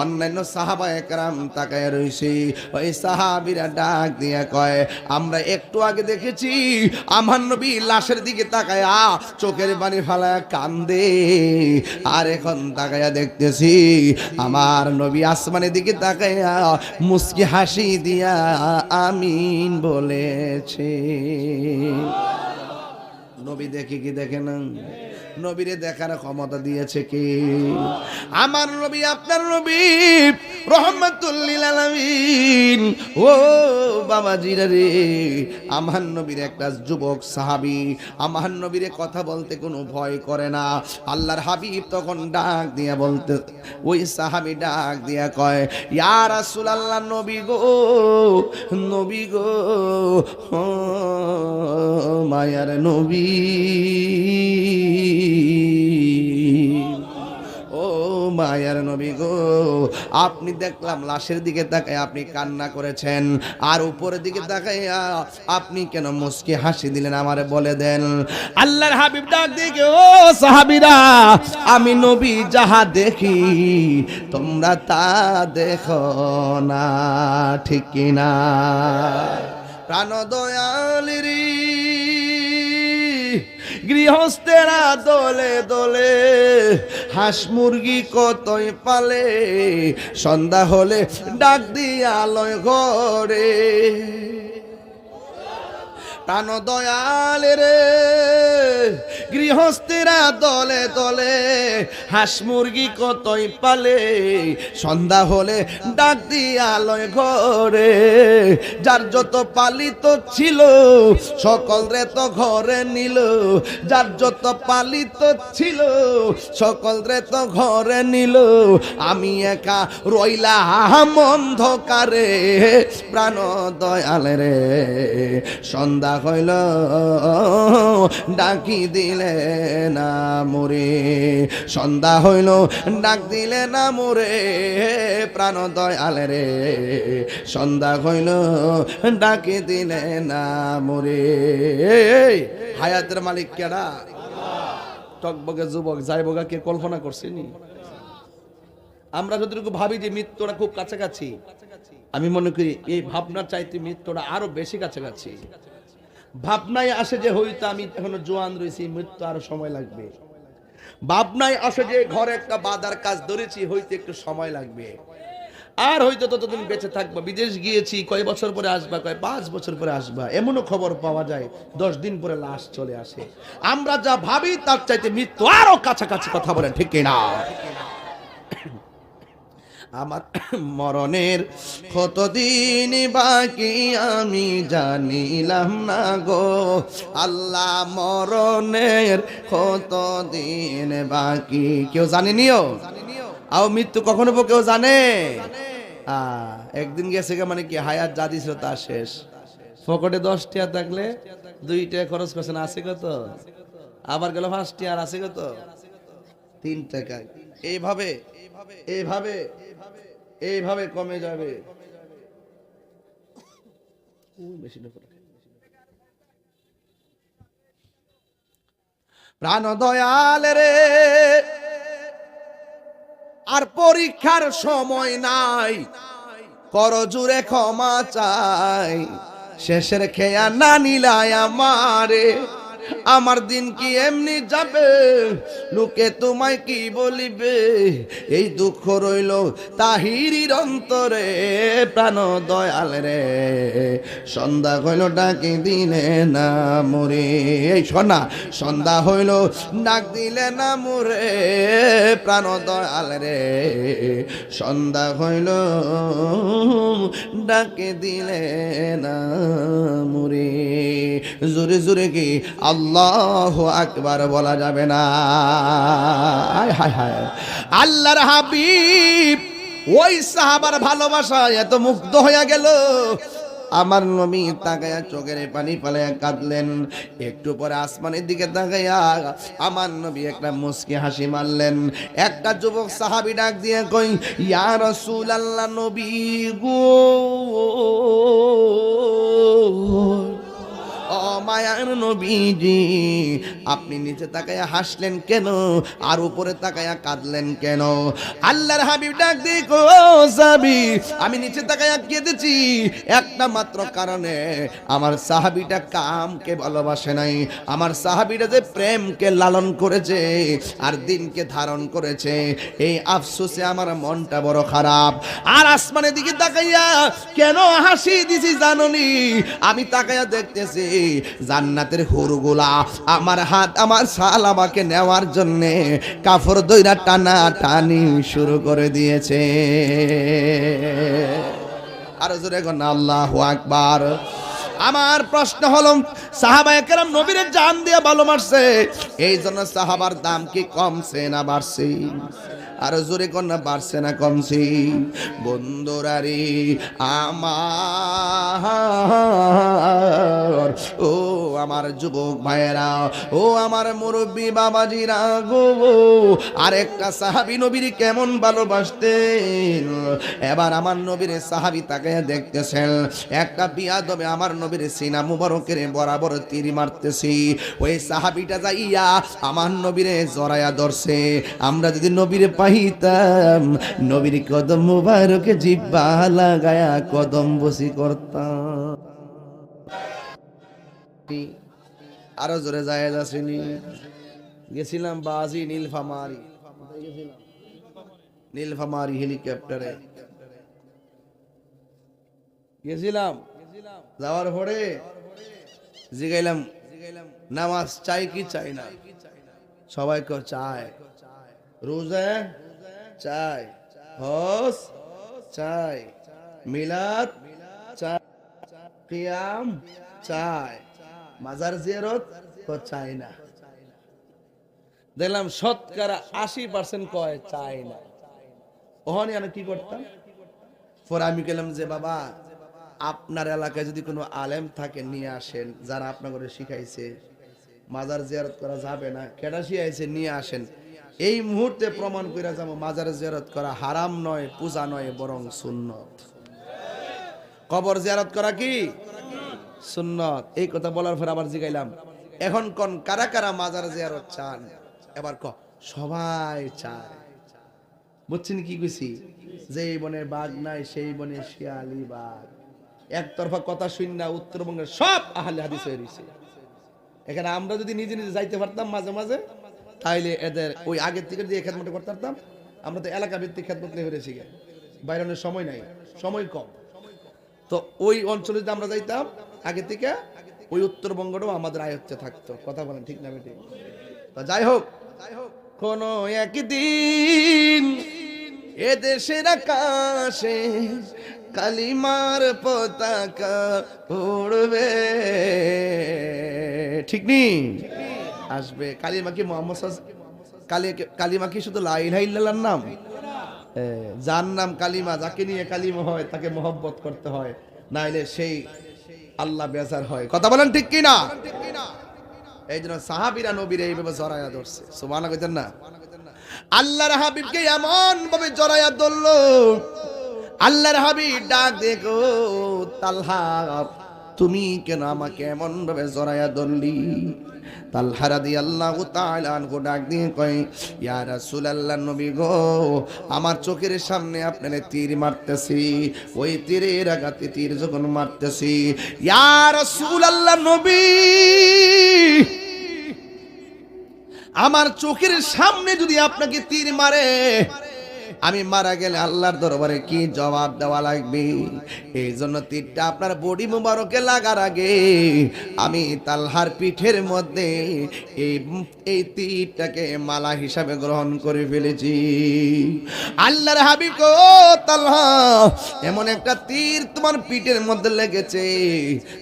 অন্যান্য সাহাবায়ে কেরাম তাকায়া রইছে। ওই সাহাবীরা ডাক দিয়া কয়, আমরা একটু আগে দেখেছি আমার নবী লাশের দিকে তাকায়া চোখের পানি ফালায়া কান্দে, আর এখন তাকায়া দেখতেছি আমার নবী আসমানের দিকে তাকায়া মুস্কি হাসি দিয়া আমিন বলেছে। নবী দেখে কি দেখে না? নবীরে দেখার ক্ষমতা দিয়েছে কি? আমার নবী আপনার নবী রহমাতুল লিল আলামিন। ও বাবাজিরা রে, আমার নবীর একটা যুবক সাহাবী আমার নবীরে কথা বলতে কোনো ভয় করে না। আল্লাহর হাবিব তখন ডাক দিয়া বলতে, ওই সাহাবী ডাক দিয়া কয়, ইয়া রাসূলুল্লাহ, নবী গো, নবী গো, ও মায়ার নবী, ও মায়ার নবী গো, আপনি দেখলাম লাশের দিকে তাকায় আপনি কান্না করেছেন, আর উপরের দিকে তাকাইয়া আপনি কেন মুস্কি হাসি দিলেন, আমারে বলে দেন। আল্লাহর হাবিব ডাক দিয়ে, ও সাহাবীরা, আমি নবী যাহা দেখি তোমরা তা দেখো না, ঠিক কিনা? প্রাণ দয়ালেরি গৃহস্থেরা দলে দলে হাঁস মুরগি কতই পালে, সন্ধ্যা হলে ডাক দিয়া লয় ঘরে। প্রাণ দয়ালে রে, গৃহস্থেরা দলে দলে হাঁস মুরগি কতই পালে, সন্ধ্যা হলে ডাক দিয়া লয় ঘরে। যার যত পালিত ছিল সকল রে তো ঘরে নিল, যার যত পালিত ছিল সকল রে তো ঘরে নিল, আমি একা রইলাম অন্ধকারে। প্রাণ দয়ালে রে, সন্ধ্যা হইল ডাকি দিলে না মোরে, সন্ধ্যা হইল ডাক দিলে না মোরে। প্রাণ দয়ালে রে, সন্ধ্যা হইল ডাকি দিলে না মোরে। হায়াতের মালিক কেডা? টকবগে যুবক যাইবগা কে কল্পনা করছিনি? আমরা যতটুকু ভাবি যে মৃত্যুটা খুব কাছাকাছি, আমি মনে করি এই ভাবনার চাইতে মৃত্যুটা আরো বেশি কাছাকাছি। ভাবনায় আসে যে হয়তো আমি এখনো জোয়ান রয়েছি, মৃত্যু আরো সময় লাগবে। ভাবনায় আসে যে ঘরে একটা বাধার কাজ ধরেছি, হইতে একটু সময় লাগবে, আর হয়তো ততদিন বেঁচে থাকবো। বিদেশ গিয়েছি, কয় বছর পরে আসবা, কয় 5 বছর পরে আসবা, এমনও খবর পাওয়া যায় 10 দিন পরে লাশ চলে আসে। আমরা যা ভাবি তার চাইতে মৃত্যু আরো কাছাকাছি, কথা বলেন ঠিক কিনা? আমার মরণের কতদিন বাকি আমি জানিলাম না গো আল্লাহ, মরণের কতদিন বাকি কেউ জানেনিও। আও মৃত্যু কখনো কেউ জানে? একদিন গেছে মানে কি, হায়াত যা দিছিল তা শেষ। পকেটে 10 টাকা থাকলে 2 টাকা খরচ করছেন, আছে কত? আবার গেল 5 টাকা, আর আছে কত? 3 টাকা। এইভাবে এইভাবে এইভাবে কমে যাবে। প্রাণ দয়াল রে, আর পরীক্ষার সময় নাই, করজুরে ক্ষমা চাই, শেষের খেয়া না নিলায় আমারে, আমার দিন কি এমনি যাবে, লোকে তোমায় কি বলিবে, এই দুঃখ রইল তাহিরির অন্তরে। প্রাণ দয়াল রে, সন্ধ্যা হইল ডাকি দিলে না মোরে, এই শোনা, সন্ধ্যা হইল ডাক দিলে না মোরে। প্রাণ দয়াল রে, সন্ধ্যা হইল ডাকে দিলে না মোরে। জোরে জোরে কি আল্লাহু আকবার বলা যাবে না? হায় হায় হায়, আল্লাহর হাবিব ওই সাহাবার ভালোবাসায় এত মুগ্ধ হয়ে গেল, আমার নবী তাকায়া চোখের পানি ফালায়া কাঁদলেন। একটু পরে আসমানের দিকে তাকায়া আমার নবী একটা মুস্কি হাসি মারলেন। একটা যুবক সাহাবী ডাক দিয়ে কই, ইয়া রাসূলুল্লাহ, নবী গো, ও মায়ার নবীজি, আপনি নিচে তাকায়া হাসলেন কেন, আর উপরে তাকায়া কাঁদলেন কেন? আল্লাহর হাবিব ডাক দিয়ে কো, সাহাবী, আমি নিচে তাকায়া কেঁদেছি একটা মাত্র কারণে, আমার সাহাবীটা কামকে ভালোবাসে নাই, আমার সাহাবীটা যে প্রেমকে লালন করেছে আর দিনকে ধারণ করেছে, এই আফসোসে আমার মনটা বড় খারাপ। আর আসমানের দিকে তাকাইয়া কেন হাসি দিছি জাননি? আমি তাকাইয়া দেখতেছি জান্নাতের হুরগুলা আমার হাত আমার শাল আমাকে নেওয়ার জন্য কাফর দইরা টানা টানি শুরু করে দিয়েছে। আর জোরে কোন আল্লাহু আকবার। আমার প্রশ্ন হলো, সাহাবায়ে কেরাম নবীর জান দিয়ে ভালোবাসছে, এই জন্য সাহাবার দাম কি কমছে না বাড়ছে? আর জোরে কোন না বাড়ছে না কমছে? বন্ধুরা রে আমার, ও আমার যুবক ভাইয়েরা, ও আমার মুরব্বী বাবাজিরা গো, আরেকটা সাহাবী নবীর কেমন ভালোবাসতেন। এবার আমার নবীর সাহাবী তাকে দেখতেছেন, একটা বিয়াদবে আমার নবীর সিনা মুবারকের বরাবর তীর মারতেছি। ওই সাহাবীটা যাইয়া আমার নবীরে জড়ায়া ধরছে। আমরা যদি নবীরে পাইতাম, নবীর কদম মুবারকে জিহ্বা লাগায়া কদম বসি করতাম। আরো জোরে যায় যাচ্ছিনি। গেছিলাম বাজি নীলফামারি, নীলফামারি হেলিকপ্টারে গেছিলাম। যাওয়ার পরে জিগাইলাম নামাজ চাই কি চাই না? সবাই কেউ চায়, রোজা চাই, হজ চাই, মিলাদ চাই, কিয়াম চাই, মাজার জিয়ারত তো চাই না। দেখলাম শতকরা 80% কয় চাই না। ওখানে আমি কি করতাম, পরে আমি গেলাম যে বাবা আপনার এলাকায় যদি কোনো আলেম থাকে নিয়ে আসেন, যারা আপনাকে শিখাইছে মাজার জিয়ারত করা যাবে না, কেডা শিখাইছে নিয়ে আসেন। এই মুহূর্তে প্রমাণ করে যাবো মাজার জিয়ারত করা হারাম নয়, পূজা নয়, বরং সুন্নত। কবর জিয়ারত করা কি সুন্নত। এই কথা বলার পর আবার জিগাইলাম, এখন কোন কারা কারা মাজার জিয়ারত চান? এবার সবাই চায়। বুঝছেন কি কইছি? যে বনে বাঘ নাই সেই বনে শিয়ালি বাঘ। একতরফা কথা শুন না উত্তরবঙ্গের সব আহলে হাদিস হয়ে রয়েছে। এখানে আমরা যদি নিজে নিজে যাইতে পারতাম মাঝে মাঝে, তাইলে এদের ওই আগের থেকে দিয়ে খেদমত করতে পারতাম। আমরা তো এলাকা ভিত্তিক খেদমত নিয়ে ফেলেছি, বাইরের সময় নাই, সময় কম। তো ওই অঞ্চলে যদি আমরা যাইতাম আগে থেকে, ওই উত্তরবঙ্গটাও আমাদের আয়ত্তে থাকতো। কথা বলেন ঠিক না বেটি? যাই হোক, কোন একদিন এদেশের আকাশে কালিমার পতাকা উড়বে, ঠিক নি? আসবে কালিমা কি মোহাম্মদ কালিমা কি শুধু লা ইলাহা ইল্লাল্লাহর নাম? যার নাম কালিমা, যাকে নিয়ে কালিমা হয় তাকে মহব্বত করতে হয়, নাইলে সেই আল্লাহ বেজার হয়। কথা বলেন ঠিক কি না? এই জন্য সাহাবীরা নবীর এইভাবে জড়ায়া ধরছে। সুবহানাল্লাহ কইতেন না? আল্লাহর হাবিবকে এমন ভাবে জড়ায়া ধরলো, আল্লাহর হাবিব ডাক দেখো তালহা, তুমি কেন আমাকে এমন ভাবে জড়ায়া ধরলি? তালহা রাদিয়াল্লাহু তাআলা আনহু ডাক দিয়ে কয়, ইয়া রাসূলুল্লাহ, নবী গো, আমার চোখের সামনে আপনারে তীর মারতেছি, ওই তীরের আঘাতে তীর যখন মারতেছি, ইয়া রাসূলুল্লাহ নবী, আমার চোখের সামনে যদি আপনাকে তীর মারে, আমি মারা গেলে আল্লাহর দরবারে কি জবাব দেওয়া লাগবে? এই জন্য তীরটা আপনার বডি মুবারকে লাগার আগে আমি তালহার পিঠের মধ্যে এই তীরটাকে মালা হিসাবে গ্রহণ করে ফেলেছি। আল্লাহর হাবিব গো তালহা, এমন একটা তীর তোমার পিঠের মধ্যে লেগেছে,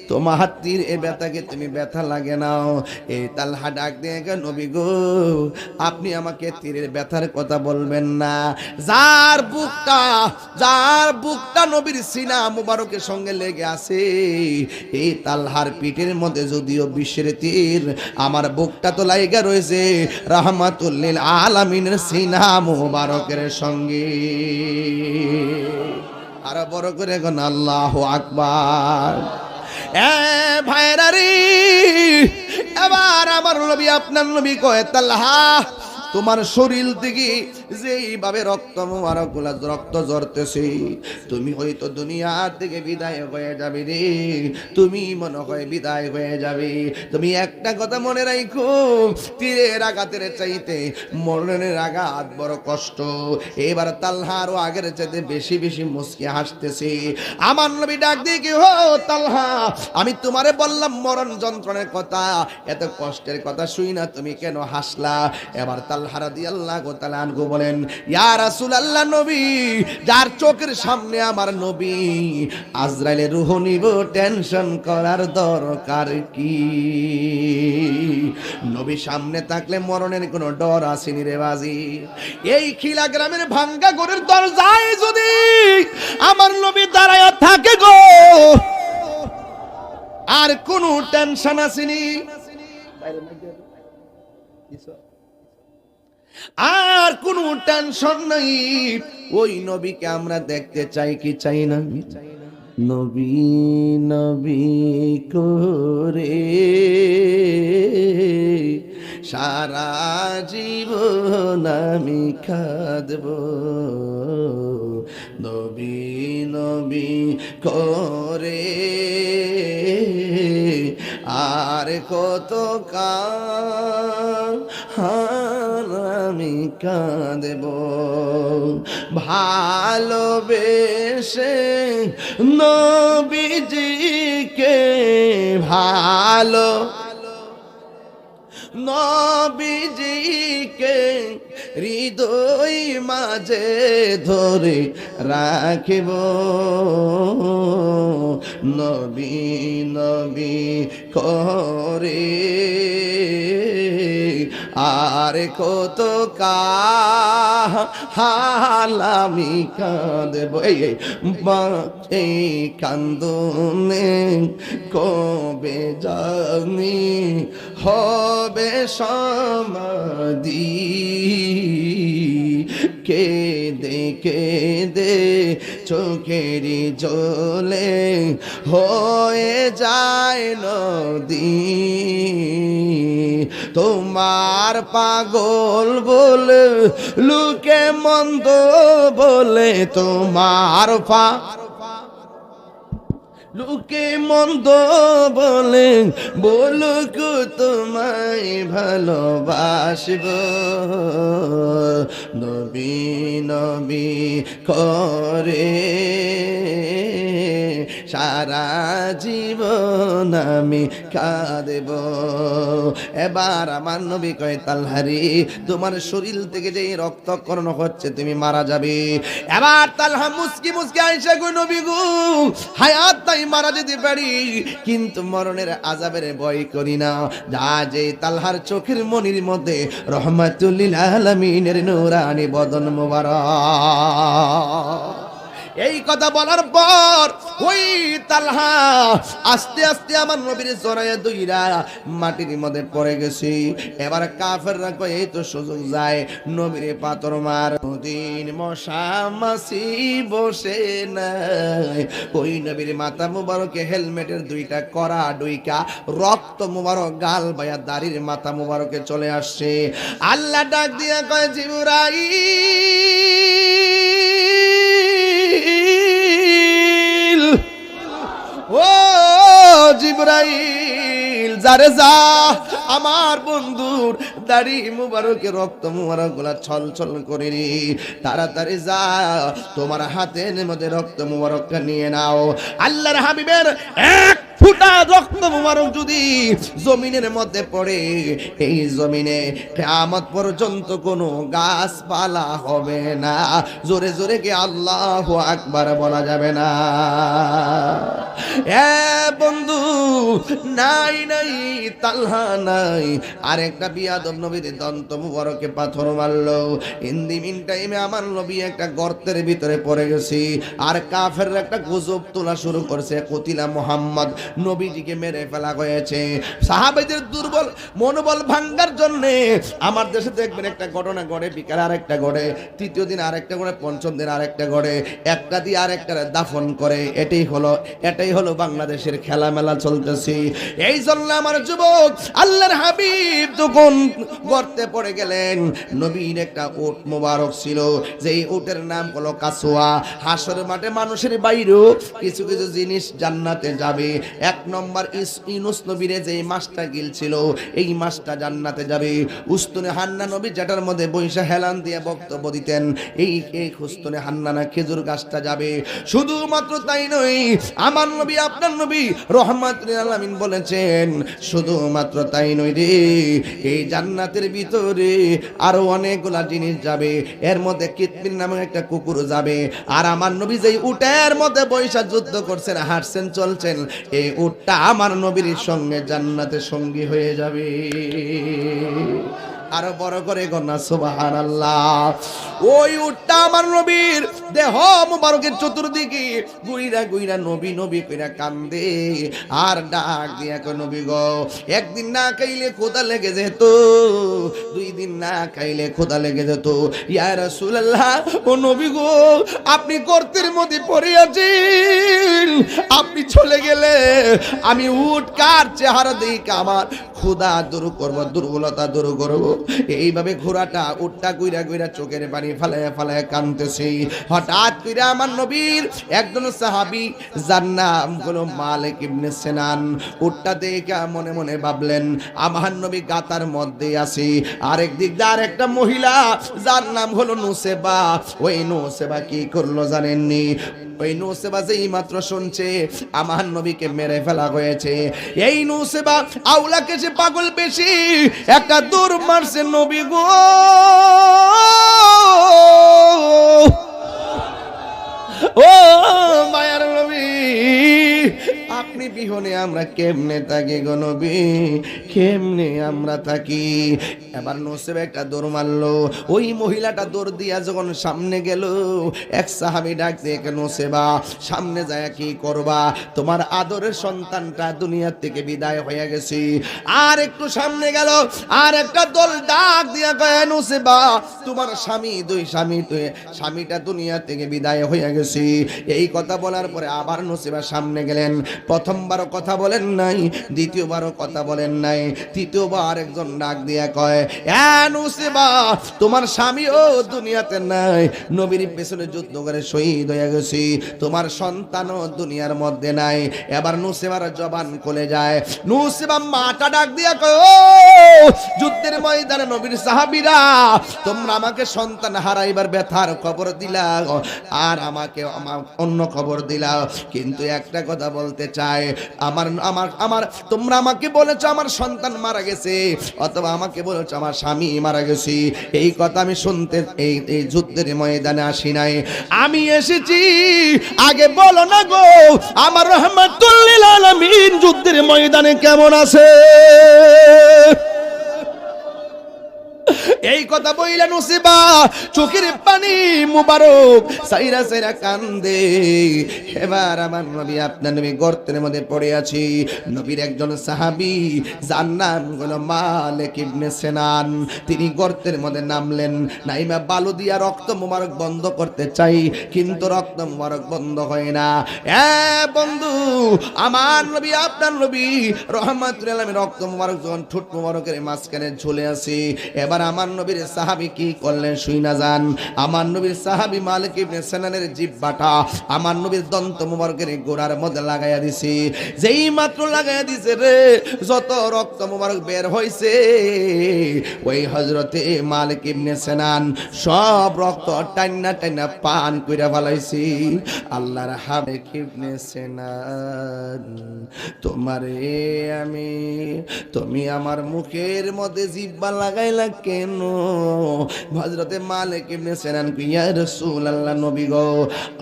তোমার তীর এ ব্যথাকে তুমি ব্যথা লাগে নাও। এই তালহা ডাক দিয়ে নবী গো, আপনি আমাকে তীরের ব্যথার কথা বলবেন না। যার বুকটা নবীর সিনা মুবারকের সঙ্গে লেগে আছে, এই তালহার পিঠের মধ্যে যদিও বিশ্বের তীর, আমার বুকটা তো লাইগা রয়েছে রাহমাতুল লিল আলামিনের সিনা মুবারকের সঙ্গে। আর বড় করে গণ আল্লাহু আকবার। এ ভাইরা রে, এবার আমার নবী, আপনার নবী কয়, তালহা, তোমার শরীর থেকে যেইভাবে রক্ত ঝরতেছে, তুমি হয়তো দুনিয়া থেকে বিদায় হয়ে যাবে রে, তুমি মনে হয় বিদায় হয়ে যাবে। তুমি একটা কথা মনে রাখো, তীরের আঘাতের চাইতে মরণের আঘাত বড় কষ্ট। এবার তালহা আরো আগের চাইতে বেশি বেশি মুস্কি হাসতেছে। আমার নবী ডাক দিয়ে কি, হো তালহা, আমি তোমারে বললাম মরণ যন্ত্রণার কথা, এত কষ্টের কথা শুই না তুমি কেন হাসলা? এবার তালহা রাদিয়াল্লাহু তাআলা আনহু বলেন, ইয়া রাসূলুল্লাহ, নবী যার চোখের সামনে আমার নবী, আজরাইলের রূহ নিব, টেনশন করার দরকার কি? নবী সামনে থাকলে মরণের কোনো ডর আসেনি রে বাজি। এই খিলা গ্রামের ভাঙ্গা ঘরের দরজায় যদি আমার নবী দাঁড়ায় থাকে গো, আর কোনো টেনশন আসেনি, আর কোনো টেনশন নাই। ওই নবীকে আমরা দেখতে চাই কি চাই না? নবী নবী করে সারা জীবন আমি কাঁদব, নবী নবী করে আর কত কাল আমি কাঁদব, ভালোবেসে নবীজিকে, ভালো নবীজিকে হৃদয় মাঝে ধরে রাখিব, নবী নবী করে আর কত কাল আমি কাঁদব। এই কান্দনে কবে জানি হবে সমাধি, কেঁদে কেঁদে চোখেরই জলে হয়ে যায় নদী, তোমার পাগল বলে লোকে মন্দ বলে, তোমার লোকে মন্দ বলে বলুক তোমায় ভালোবাসব, নবী নবী করে সারা জীবন আমি কাঁদব। এবার আমার নবী কয়, তালহারি তোমার শরীর থেকে যে রক্তকরণ হচ্ছে তুমি মারা যাবে। এবার তালহা মুস্কি মুস্কি আইসা গো, নবী গো হায়াত তাই মারা যেতে পারি, কিন্তু মরণের আযাবের ভয় করি না। যা যে তালহার চোখের মনির মধ্যে রহমাতুল লিল আলামিনের নূরানি বদন মোবারক। এই কথা বলার পর ওই তালহা আস্তে আস্তে আমার নবীর জড়াইয়া দইরা মাটির মধ্যে পড়ে গেছি। এবার কাফেররা কয় এই তো সুযোগ যায়, নবীর পাথর মার। দিন মশা মাছি বসে নাই, ওই নবীর মাথা মুবারকে হেলমেটের দুইটা করা ডুইকা রক্ত মুবারক গাল বায়া দাড়ির মাথা মুবারকে চলে আসছে। আল্লাহ ডাক দিয়া কয়, জিবরাইল, ও জিবরাইল, যারে যা আমার বন্ধুর দাড়ি মুবারকে রক্ত মুবারক গুলা ছল ছল করে রে, তাড়াতাড়ি যা তোমার হাতের মধ্যে রক্ত মুবারকটা নিয়ে নাও। আল্লাহর হাবিবের এক ফুটা রক্ত মুবারক যদি জমিনের মধ্যে পড়ে, এই জমিনে কিয়ামত পর্যন্ত কোনো গাছপালা হবে না। জোরে জোরে কি আল্লাহু আকবার বলা যাবে না? এ বন্ধু, নাই নাই তালহা নাই, আরেকটা বিয়াদব নবীর দন্ত মুবারকে পাথর মারলো। ইন দি মিন টাইমে আমার নবী একটা গর্তের ভিতরে পড়ে গেছি, আর কাফেররা একটা গুজব তোলা শুরু করছে, কতিলা মুহাম্মদ, নবীজিকে মেরে ফেলা হয়েছে। সাহাবাদের দুর্বল মনোবল ভাঙ্গার জন্য আমার দেশে দেখবেন একটা ঘটনা ঘটে, বিকালে আরেকটা ঘটে, তৃতীয় দিন আরেকটা ঘটে, পঞ্চম দিন আরেকটা ঘটে, একটা দিয়ে আরেকটা দাফন করে। এটাই হলো বাংলাদেশের খেলা মেলা চলতেছে। এই জন্য আমার যুবক, আল্লাহর হাবিব যখন গর্তে পড়ে গেলেন, নবীর একটা উট মোবারক ছিল, যেই উটের নাম হলো কাসওয়া। হাসর মাঠে মানুষের বাইরেও কিছু কিছু জিনিস জান্নাতে যাবে। এক নম্বর ইউনূস নবীর যেই মাছটা গিলছিল, এই মাছটা জান্নাতে যাবে। উস্তুনে হান্না নবী যেটার মধ্যে বৈশা হেলান দিয়ে বক্তব্য দিতেন, এই উস্তুনে হান্না না খেজুর গাছটা যাবে। শুধুমাত্র তাই নয়, আমার নবী আপনার নবী রহমাতুল আলামিন বলেছেন, শুধুমাত্র তাই নয় রে, এই জান্নাতের ভিতরে আরো অনেকগুলা জিনিস যাবে, এর মধ্যে কিতমির নামে একটা কুকুর যাবে। আর আমার নবী যেই উটের মধ্যে বৈশা যুদ্ধ করছেন, হাঁটছেন, চলছেন, এই উটটা আমার নবীর সঙ্গে জান্নাতে সঙ্গী হয়ে যাবে। আরো বড় করে গনা সুবহানাল্লাহ। ওই উটটা আমার নবীর দেহ মুবারকের চতুর্দিকে গুইরা গুইরা নবী নবী কইরা কান্দে আর ডাক দিয়া কয়, নবী গো, একদিন না খাইলে ক্ষুধা লেগে যেত, 2 দিন না খাইলে ক্ষুধা লেগে যেত। ইয়া রাসূলুল্লাহ, ও নবী গো, আপনি গর্তের মধ্যে পড়ে আছেন, আপনি চলে গেলে আমি উট কার চেহারা দেখে আমার ক্ষুধা দূর করব, দুর্বলতা দূর করব। এইভাবে ঘোড়াটা উটটা গুইরা গুইরা চোখের পানি ফালায় ফালায় কাঁদতেছে। হঠাৎ কইরা আমার নবীর একজন সাহাবী, যার নাম হলো মালিক ইবনে সিনান, উটটা দেখে মনে মনে ভাবলেন আমার নবী গাতার মধ্যে আছে। আরেক দিক দিয়ে আরেকটা মহিলা, যার নাম হলো নুসেবা। ওই নুসেবা কি করলো জানেননি? ওই নুসেবা যেই মাত্র শুনছে আমার নবীকে মেরে ফেলা হয়েছে, এই নুসেবা আউলাকে যে পাগল বেশি একটা দূর মারছে নবী গো। ও মায়ার নবী, আপনি বিহনে আমরা কেমনে থাকি গো নবী, কেমনে আমরা থাকি। এবার নসেব একটা দৌড় মারলো, ওই মহিলাটা দৌড় দিয়া যখন সামনে গেল, এক সাহাবী ডাক দিয়ে, নসেবা সামনে যায় কি করবা, তোমার আদরের সন্তানটা দুনিয়া থেকে বিদায় হয়ে গেছে। আর একটু সামনে গেল, আর একটা দল ডাক দিয়া কয়, নসেবা তোমার স্বামী, 2 স্বামী, স্বামীটা দুনিয়া থেকে বিদায় হয়ে গেছে। এই কথা বলার পরে আবার নসিবা সামনে গেলেন। প্রথমবারও কথা বলেন নাই, দ্বিতীয়বারও কথা বলেন নাই, তৃতীয়বার একজন ডাক দিয়া কয়, নসিবা তোমার স্বামীও দুনিয়াতে নাই, নবীর পেছনে যুদ্ধ করে শহীদ হয়ে গেছে, তোমার সন্তানও দুনিয়ার মধ্যে নাই। এবার নসিবার জবান খুলে যায়। নসিবা মাটা ডাক দিয়া কয়, ও যুদ্ধের ময়দানে নবীর সাহাবীরা, তোমরা আমাকে সন্তান হারাইবার ব্যথার খবর দিলা, আর আমাকে অন্য খবর দিলা, কিন্তু একটা কথা বলতে চাই, আমার আমার আমার তোমরা আমাকে বলেছো আমার সন্তান মারা গেছে, অথবা আমাকে বলেছো আমার স্বামী মারা গেছে। এই কথা আমি শুনতে এই যুদ্ধের ময়দানে আসি নাই, আমি এসেছি আগে বলো না গো আমার রাহমাতুল লিল আলামিন যুদ্ধের ময়দানে কেমন আছে। এই কথা বইলা নসিবা চোখের পানি মুবারক সাইরা সাইরা কান্দে। এবার আমার নবী আপনার নবী গর্তের মধ্যে পড়ে আছি। নবীর একজন সাহাবী, যার নাম হলো মালিক ইবনে সিনান, তিনি গর্তের মধ্যে নামলেন। নাইমা বালু দিয়া রক্ত মুবারক বন্ধ করতে চাই, কিন্তু রক্ত মুবারক বন্ধ হয় না। বন্ধু, আমার নবী আপনার নবী রহমাতুল আলামিন রক্ত মুবারক যখন ঠোঁট মুবারকের মাঝখানে ঝুলে আছে, এবার আমার নবীর সাহাবী কি করলেন শুই না যান। আমার নবীর সাহাবী মালিক ইবনে সিনানের জিহ্বাটা আমার নবীর দন্ত মুবারকের গোড়ার মধ্যে লাগাইয়া দিছি। যেই মাত্র লাগাইয়া দিছে রে, যত রক্ত মুবারক বের হইছে, ওই হযরতে মালিক ইবনে সিনান সব রক্ত টাইনা টাইনা পান কইরা ফেলাইছি। আল্লাহর হাবিব ইবনে সিনান, তোমারে আমি, তুমি আমার মুখের মধ্যে জিহ্বা লাগাইলা কেন? হযরতে মালিক ইবনে সিনান কই, ইয়া রাসূলুল্লাহ, নবী গো,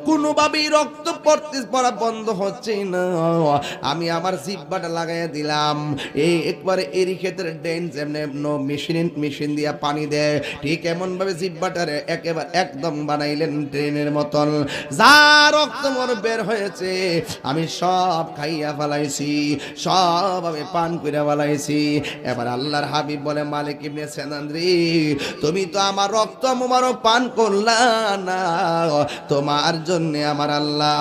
কোনোভাবেই রক্ত পড়া বন্ধ হচ্ছে না, আমি আমার জিহ্বাটা লাগাইয়া দিলাম। এই একবারে এরি ক্ষেত্রে ডেন যেমনে মেশিন দিয়া পানি দেয়, ঠিক এমন ভাবে জিহ্বাটারে একেবারে একদম বানাইলেন ট্রেনের মতন। যা রক্ত মোর বের হয়েছে আমি সব খাইয়া ফেলাইছি, সব আমি পান কইরা ফেলাইছি। এবার আল্লাহর হাবিব বলে, মালিক ইবনে সিনান রে, তুমি তো আমার রক্ত মুবারক পান করলা না, তোমার জন্য আমার আল্লাহ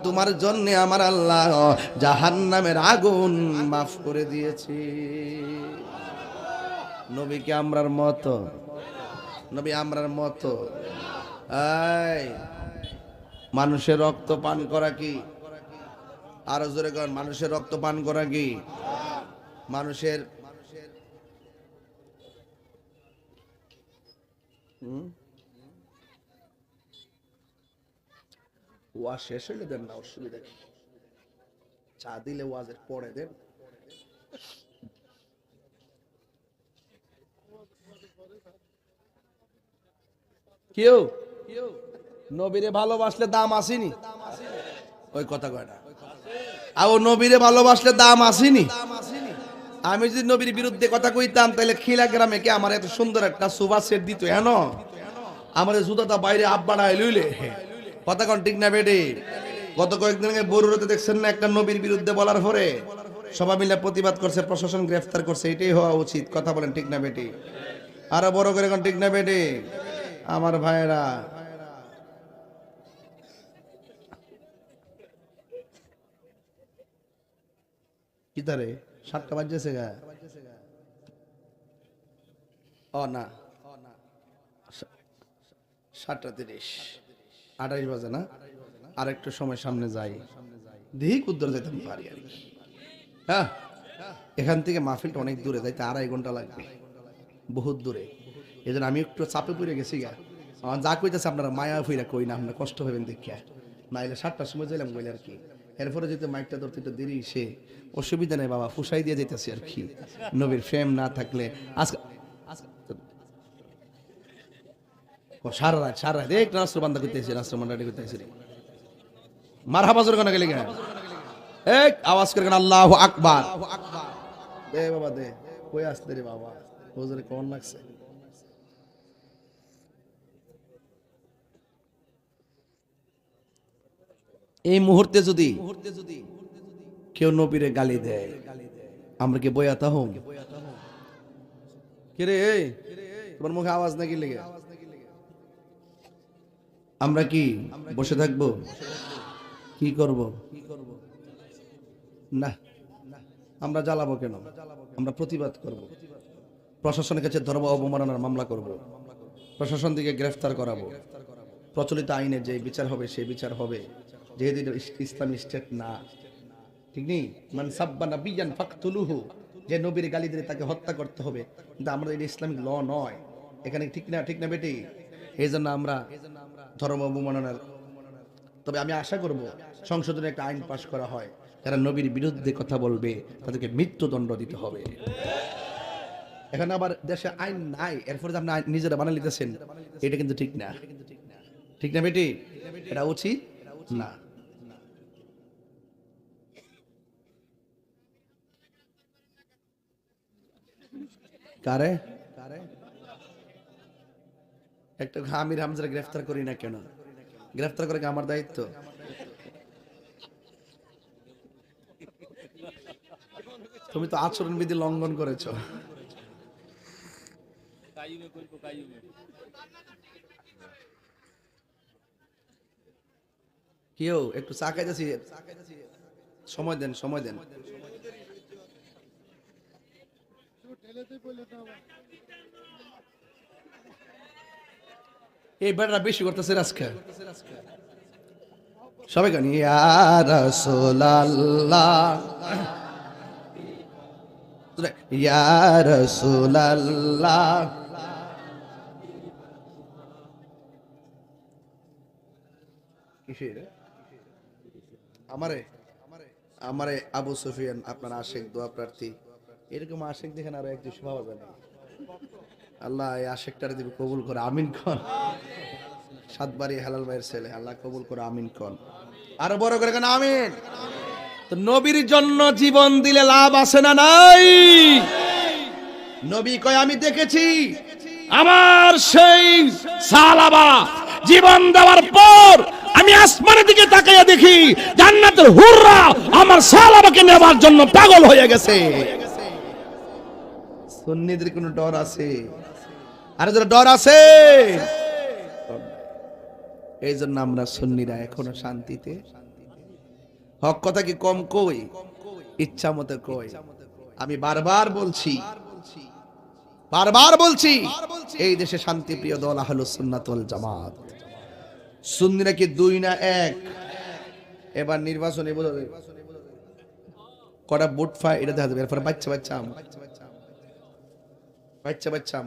তোমার জন্য আমার আল্লাহ জাহান্নামের আগুন মাফ করে দিয়েছে। নবী কি আমরার মতো? নবী আমরার মতো? মানুষের রক্ত পান করা কি? আরো জোরে কর, মানুষের রক্ত পান করা কি? মানুষের ওয়া শেষ হইলে দেন না, অসুবিধা কি? চা দিলে ওয়াজের পরে দেন। কেউ নবীরে ভালোবাসলে দাম আসেনি, ওই কথা কয় না। আর নবীরে ভালোবাসলে দাম আসেনি। আমি যদি নবীর বিরুদ্ধে কথা কইতাম তাহলে খিলা গ্রামে কে আমার এত সুন্দর একটা সোফা সেট দিত, হেন আমার জুতাটা বাইরে আব্বাড়ায় লইলে কথা কোন ঠিক না বেডে। গত কয়েকদিন আগে বরুড়াতে দেখছেন না, একটা নবীর বিরুদ্ধে বলার পরে সবাই মিলে প্রতিবাদ করছে, প্রশাসন গ্রেফতার করছে। এটাই হওয়া উচিত, কথা বলেন ঠিক না বেটি? আরো বড় করে কোন ঠিক না বেটি? আমার ভাইয়েরা, কি তারে 7টা বাজছে গা? ও না, 7:30, 28 বাজে না? আর একটু সময় সামনে যাই, দেখি কুদ্দর যেতে পারি আর কি। হ্যাঁ, এখান থেকে মাহফিলটা অনেক দূরে, যাইতে 2.5 ঘন্টা লাগবে, বহুত দূরে। এই জন্য আমি একটু চাপে পড়ে গেছি গা। আমার যা কইতেছে আপনারা মায়া ফিরা কই না, আপনারা কষ্ট হবেন দেখিয়া। নাইলে 7টার সময় যাইলাম বলে আর কি। এরপরে যেতে মাইকটা ধরতে একটু দেরি, সে অসুবিধা নেই বাবা, ফুসাই দিয়ে যেতেছি আর কি। নবীর ফেম না থাকলে আজকে সারা রাত এক নাস্র বান্ধা করতেছি, নাস্র বান্ধা করতেছি। মারহাবা জোরে কোন গেলে কেন? এক আওয়াজ করে কেন? আল্লাহু আকবার। দে বাবা দে, কই আসতে রে বাবা, হুজুরে কোন লাগছে? এই মুহূর্তে যদি কেউ নবীরে গালি দেয়, আমরা কি বয়াতা হম? কে রে, তোমার মুখে আওয়াজ নাকি লেগে? আমরা কি বসে থাকবো? কি করব না, আমরা জ্বালাবো কেন? আমরা প্রতিবাদ করব, প্রশাসনের কাছে ধর্ম অবমাননার মামলা করব, প্রশাসন থেকে গ্রেফতার করাবো, প্রচলিত আইনে যে বিচার হবে সেই বিচার হবে, যেহেতু ইসলামী স্টেট না, ঠিক নেই। মান সাব্বা নাবিয়ান ফাকতুলুহু, যে নবীর গালি দিলে তাকে হত্যা করতে হবে, কিন্তু আমরা এটা ইসলামিক ল নয় এখানে, ঠিক না? ঠিক না বেটি? এই জন্য আমরা ধর্ম অবমাননার, তবে আমি আশা করব সংসদে একটা আইন পাশ করা হয়, যারা নবীর বিরুদ্ধে কথা বলবে তাদেরকে মৃত্যুদণ্ড দিতে হবে। এখন আবার দেশে আইন নাই, এরপরে আপনি নিজেরা বানিয়ে নিতেছেন, এটা কিন্তু ঠিক না। ঠিক না বেটি? এটা উচিত না। কারে একটা আমির হামজার গ্রেফতার করি না কেন? গ্রেফতার করে আমার দায়িত্ব? তুমি তো আচরণবিধি লঙ্ঘন করেছো। কেউ একটু চা খাইতেছি, সময় দেন, সময় দেন। এই বেড়া বেশি করতেছে আজকে সবাই গান, ইয়া রাসূলুল্লাহ, ইয়া রাসূলুল্লাহ। কিসের আমারে আমারে আবু সুফিয়ান আপনার আশিক দোয়া প্রার্থী, এরকম আশিক দেখেন আরো এক দুশো পাওয়া যায় না। আল্লাহ এই আশিকটারে দিবে কবুল করে, আমিন কোন। সাতবারই হালাল ভাইয়ের ছেলে, আল্লাহ কবুল করে, আমিন কোন। আরো বড় করে কেন আমিন। তো নবীর জন্য জীবন দিলে লাভ আছে না নাই? নবী কয় আমি দেখেছি আমার সেই সাহাবা জীবন দেওয়ার পর আমি আসমানের দিকে তাকাইয়া দেখি জান্নাতের হুররা আমার সাহাবাকে নেওয়ার জন্য পাগল হয়ে গেছে। সুন্নিদের কোনো ডর আছে? আরে যারা ডর আছে, এই জন্য আমরা সুন্নিরা এখনো শান্তিতে। হক কথা কি কম কই, ইচ্ছা মতো কই। আমি বারবার বলছি এই দেশে শান্তিপ্রিয় দল আহলুস সুন্নাত ওয়াল জামাত। সুন্নিরা কি দুই না এক? এবার নির্বাচনে বোঝাবে কটা ভোট পায় এটা দেখা যাবে। এরপরে বাচ্চা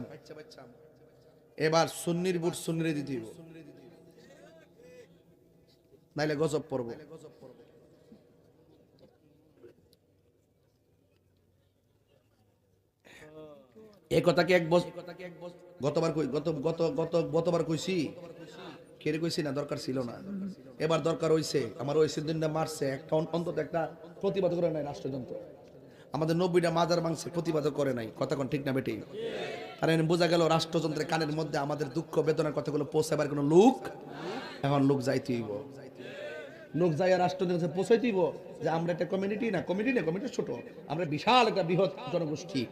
এবার সুন্নির ভোট সুন্নিরে দিতে হবে, নাইলে গজব পড়ব। এই কথা কি এক বছর গতবার গতবার কইছি, কেড়ে কইছি না, দরকার ছিল না। এবার দরকার হইছে। আমার ওই সিদ্দিনটা মারছে, একটা অন্তত একটা প্রতিবাদ করে নাই রাষ্ট্রযন্ত্র। আমাদের 90টা মাজার ভাঙছে, প্রতিবাদ করে নাই। কথা কোন ঠিক না বেটি? কারণ বোঝা গেল রাষ্ট্রযন্ত্রের কানের মধ্যে আমাদের দুঃখ বেদনার কথাগুলো পৌঁছাবার কোনো লোক, এখন লোক যাইতেইব, লোক যাইয়া রাষ্ট্রযন্ত্রে পৌঁছাইতেইব যে আমরা একটা কমিউনিটি না, কমিউনিটি ছোট, আমরা বিশাল একটা বৃহৎ জনগোষ্ঠী,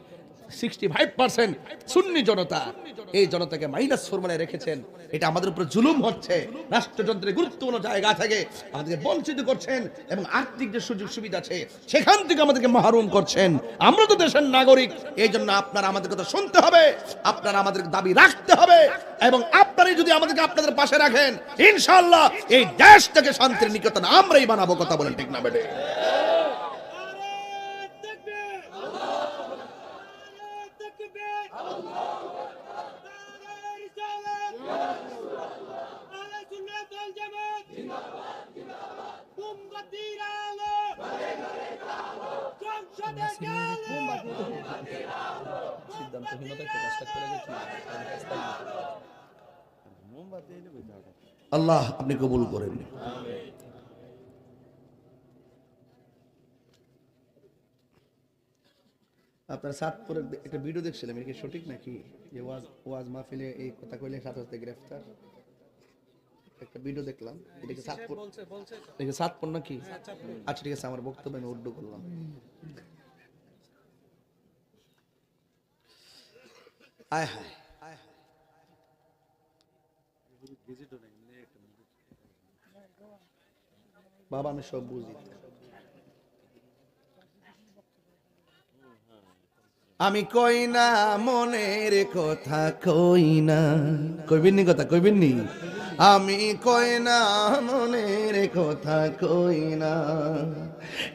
65% সুন্নি জনতা। এই জনতাকে -4 মানে রেখেছেন। এটা আমাদের উপর জুলুম হচ্ছে। রাষ্ট্রযন্ত্রের গুরুত্বপূর্ণ জায়গা থেকে আমাদেরকে বঞ্চিত করছেন এবং আর্থিক যে সুযোগ সুবিধা আছে সেখান থেকে আমাদেরকে মাহরুম করছেন। আমরা তো দেশের নাগরিক, এই জন্য আপনারা আমাদের কথা শুনতে হবে, আপনারা আমাদের দাবি রাখতে হবে এবং আপনারা যদি আমাদেরকে আপনাদের পাশে রাখেন, ইনশাআল্লাহ এই দেশ থেকে শান্তির নিকেতন আমরাই বানাবো। কথা বলেন ঠিক না বেটে? আল্লাহ আপনি কবুল করেন। আপনার সাতপুরের একটা ভিডিও দেখছিলাম, এটা কি সঠিক নাকি যে ওয়াজ মাহফিলে এই কথা কইলে 7 গ্রেফতার? একটা ভিডিও দেখলাম, এটা কি সাতপুর? এটা সাতপুর নাকি? আচ্ছা ঠিক আছে, আমার বক্তব্য আমি উর্দু করলাম। আয় হায়, বাবা আমি সব বুঝি। আমি কই না মনের কথা, কই না, কইবেননি কথা, কইবেননি? আমি কই না মনের কথা, কই না।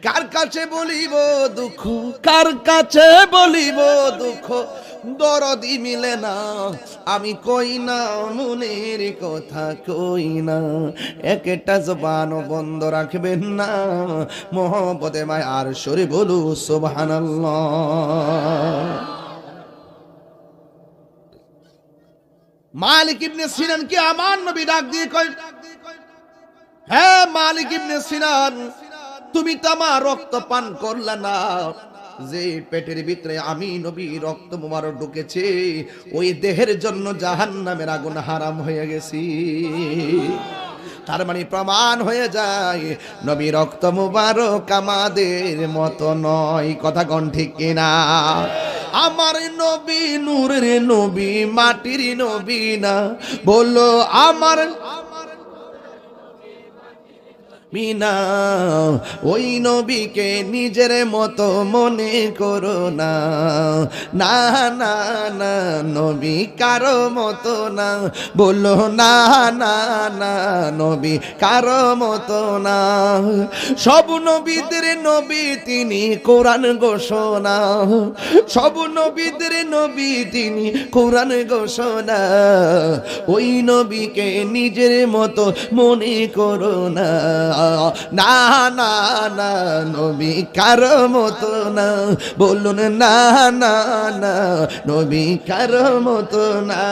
কার কাছে বলিব দুঃখ, কার কাছে বলিব দুঃখ, দরদি মিলে না। আমি কই না মনের কথা, কই না। একটা জবান বন্ধ রাখবেন না, মোহব্বতে মায়ার সুরে বলু সুবহানাল্লাহ। মালিক ইবনে সিনান কি আমার নবী ডাক দিয়ে কয়, হ্যাঁ মালিক ইবনে সিনান, তুমি তো আমার রক্ত পান করলা না। যে পেটের ভিতরে আমি নবী রক্ত মুবারক ঢুকেছে, ওই দেহের জন্য জাহান্নামের আগুন হারাম হয়ে গেছি। তার মানে প্রমাণ হয়ে যায় নবী রক্ত মুবারক আমাদের মতো নয়। কথা কোন ঠিক কিনা? আমার নবী নূরের নবী, মাটির নবী না। বলো আমার বিনা ওই নবীকে নিজের মতো মনে করো না। না না না, নবী কারো মতো না। বলো না না না, নবী কারো মতো না। সব নবীদের নবী তিনি, কোরআন ঘোষণা। সব নবীদের নবী তিনি, কোরআন ঘোষণা। ওই নবীকে নিজের মতো মনে করো না। না না না, নবী কারো মতো না। বলুন না না না, নবী কারো মতো না।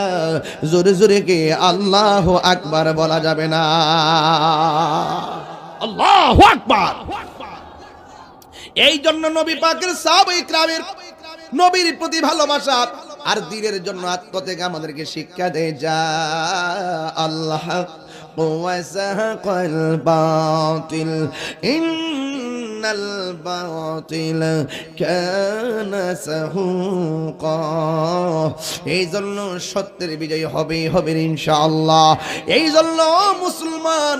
জোরে জোরে কে আল্লাহু আকবার বলা যাবে না? আল্লাহু আকবার। এই জন্য নবী পাকের সাহাবায়ে কিরামের নবীর প্রতি ভালোবাসা আর দ্বীনের জন্য আত্মত্যাগ আমাদেরকে শিক্ষা দেয়। যা আল্লাহ وزهق الباطل إن الباطل كان زهوقا। এই জন্য সত্যের বিজয় হবে হবে ইনশাআল্লাহ। এই জন্য মুসলমান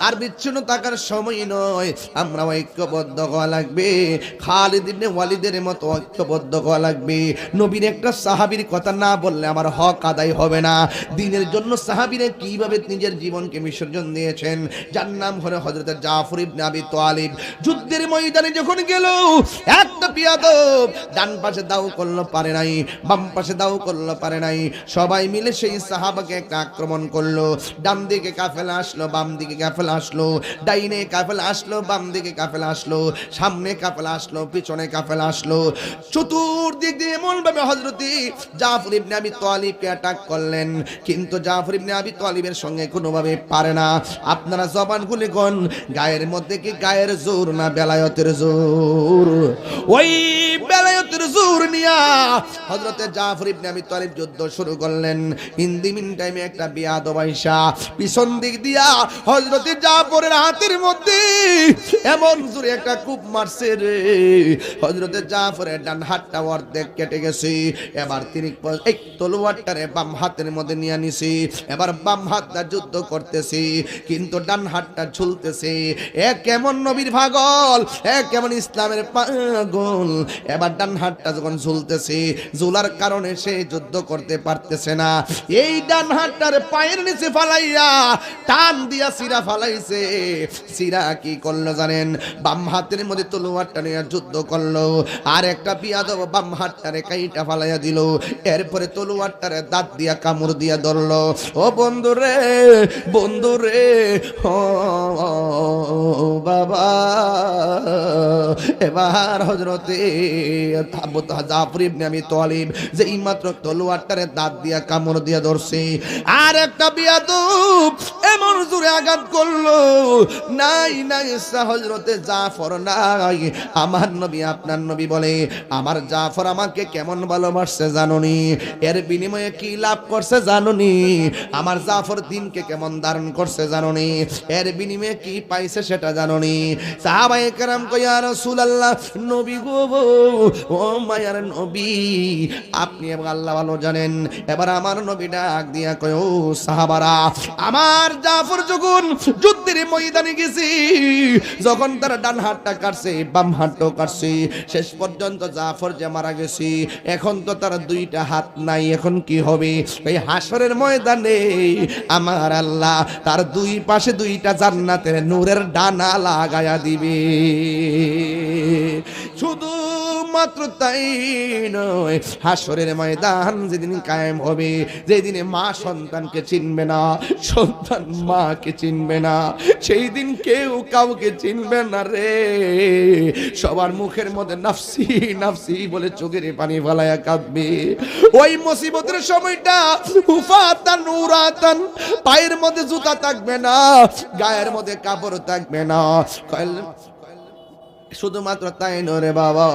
আর বিচ্ছিন্ন থাকার সময় নয়, আমরা ঐক্যবদ্ধ হওয়া লাগবে। খালিদ ইবনে ওয়ালিদের মতো ঐক্যবদ্ধ হওয়া লাগবে। নবীর একটা সাহাবীর কথা না বললে আমার হক আদায় হবে না। দ্বীনের জন্য সাহাবীরা কিভাবে নিজের জীবনকে বিসর্জন দিয়েছেন, যার নাম হলো হযরত জাফর ইবনে আবি তালিব। যুদ্ধের ময়দানে যখন গেল, একটা বিয়াদব ডান পাশে দাও করলো পারে নাই, বাম পাশে দাও করলো পারে নাই, সবাই মিলে সেই সাহাবাকে একটা আক্রমণ করলো। ডান দিকে কাফেলা আসলো, বাম দিকে কাফেলা আসলো, ডাইনে কাফেলা আসলো, বাম দিকে কাফেলা আসলো, সামনে কাফেলা আসলো, পিছনে কাফেলা আসলো। চতুর্দিক দিয়ে এমন ভাবে হযরতে জাফর ইবনে আবি তালিবকে অ্যাটাক করলেন, কিন্তু জাফর ইবনে আবি তালিবের সঙ্গে কোনোভাবে পারে না। আপনারা জবান খুলে কোন গায়ের মধ্যে কি গায়ের জোর না বেলায়েতের জোর? ওই বেলায়েতের জোর নিয়া হযরতে জাফর ইবনে আবি তালিব যুদ্ধ শুরু করলেন। ইন দি মিন টাইমে একটা বিয়াদব আইসা পিছন দিক দিয়া হযরতে জাফরের হাতের মধ্যে এমন জোরে একটা কূপ মারছে রে, হযরতে জাফরের ডান হাতটা অর্ধেক কেটে গেছে। এবার তিনি এই তলোয়ারটারে বাম হাতের মধ্যে নিয়ে নিছি, এবার বাম হাতটা যুদ্ধ করতেছি, কিন্তু ডান হাতটা ঝুলতেছে। এ কেমন নবীর পাগল, এ কেমন ইসলামের পাগল। এবার ডান হাতটা যখন ঝুলতেছে, ঝুলার কারণে সে যুদ্ধ করতে পারতেছে না। এই ডান হাতটার পায়ের নিচে ফালাইয়া টান দিয়া সিরা ফালাইছে। সিরা কি করলো জানেন? বাম হাতের মধ্যে তলোয়ারটা নিয়ে যুদ্ধ করলো, আর একটা বিয়াদব বাম হাতটারে কাইটা ফালাইয়া দিল। এরপরে তলোয়ারটারে দাঁত দিয়া কামড় দিয়া ধরলো। ও বন্ধুরে, বন্ধুরে, ও বাবা। এবার হযরতে জাফর ইবনে আবি তালিব যেই মাত্র তলোয়ারটারে দাঁত দিয়া কামড় দিয়া ধরছে, আর একটা বিয়াদব এমন জোরে আঘাত করলো, নাই নাই হযরতে জাফর নাই। আমার নবী, আপনার নবী বলে আমার জাফর আমাকে কেমন ভালোবাসছে জানোনি? এর বিনিময়ে কি লাভ করছে জানোনি? আমার জাফর দিনকে কেমন ধারণ করছে জানোনি? এর বিনিময়ে কি পাইছে সেটা জানোনি? সাহাবায়ে কেরাম কই ইয়া রাসূলুল্লাহ, নবী গো, ও মায়ার নবী, আপনি এবং আল্লাহ ভালো জানেন। এবার আমার নবী ডাক দিয়া কয়, ও সাহাবারা, আমার জাফর যখন যুদ্ধের ময়দানে গেছি, যখন তার ডান হাতটা কাটছে, বাম হাতটাও কাটছে, শেষ পর্যন্ত জাফর যে মারা গেছি, এখন তো তার দুইটা হাত নাই, এখন কি হবে? এই হাসরের ময়দানে আমার আল্লাহ তার দুই পাশে দুইটা জান্নাতের নূরের ডানা লাগায়া দিবে। শুধু মাত্র তাই নয়, হাসরের ময়দান যেদিন কায়েম হবে, যেদিনে মা সন্তানকে চিনবে না, সন্তান মাকে চিনবে না, সেই দিন কেউ কাউকে চিনবে না রে। সবার মুখের মধ্যে নাফসি নাফসি বলে চোখের পানি ফালায়া কাঁদবে। ওই মুসিবতের সময়টা উফাতান উরাতান, পায়ের মধ্যে জুতা থাকবে না, গায়ের মধ্যে কাপড় থাকবে না। শুধুমাত্র তাই নরে বাবা,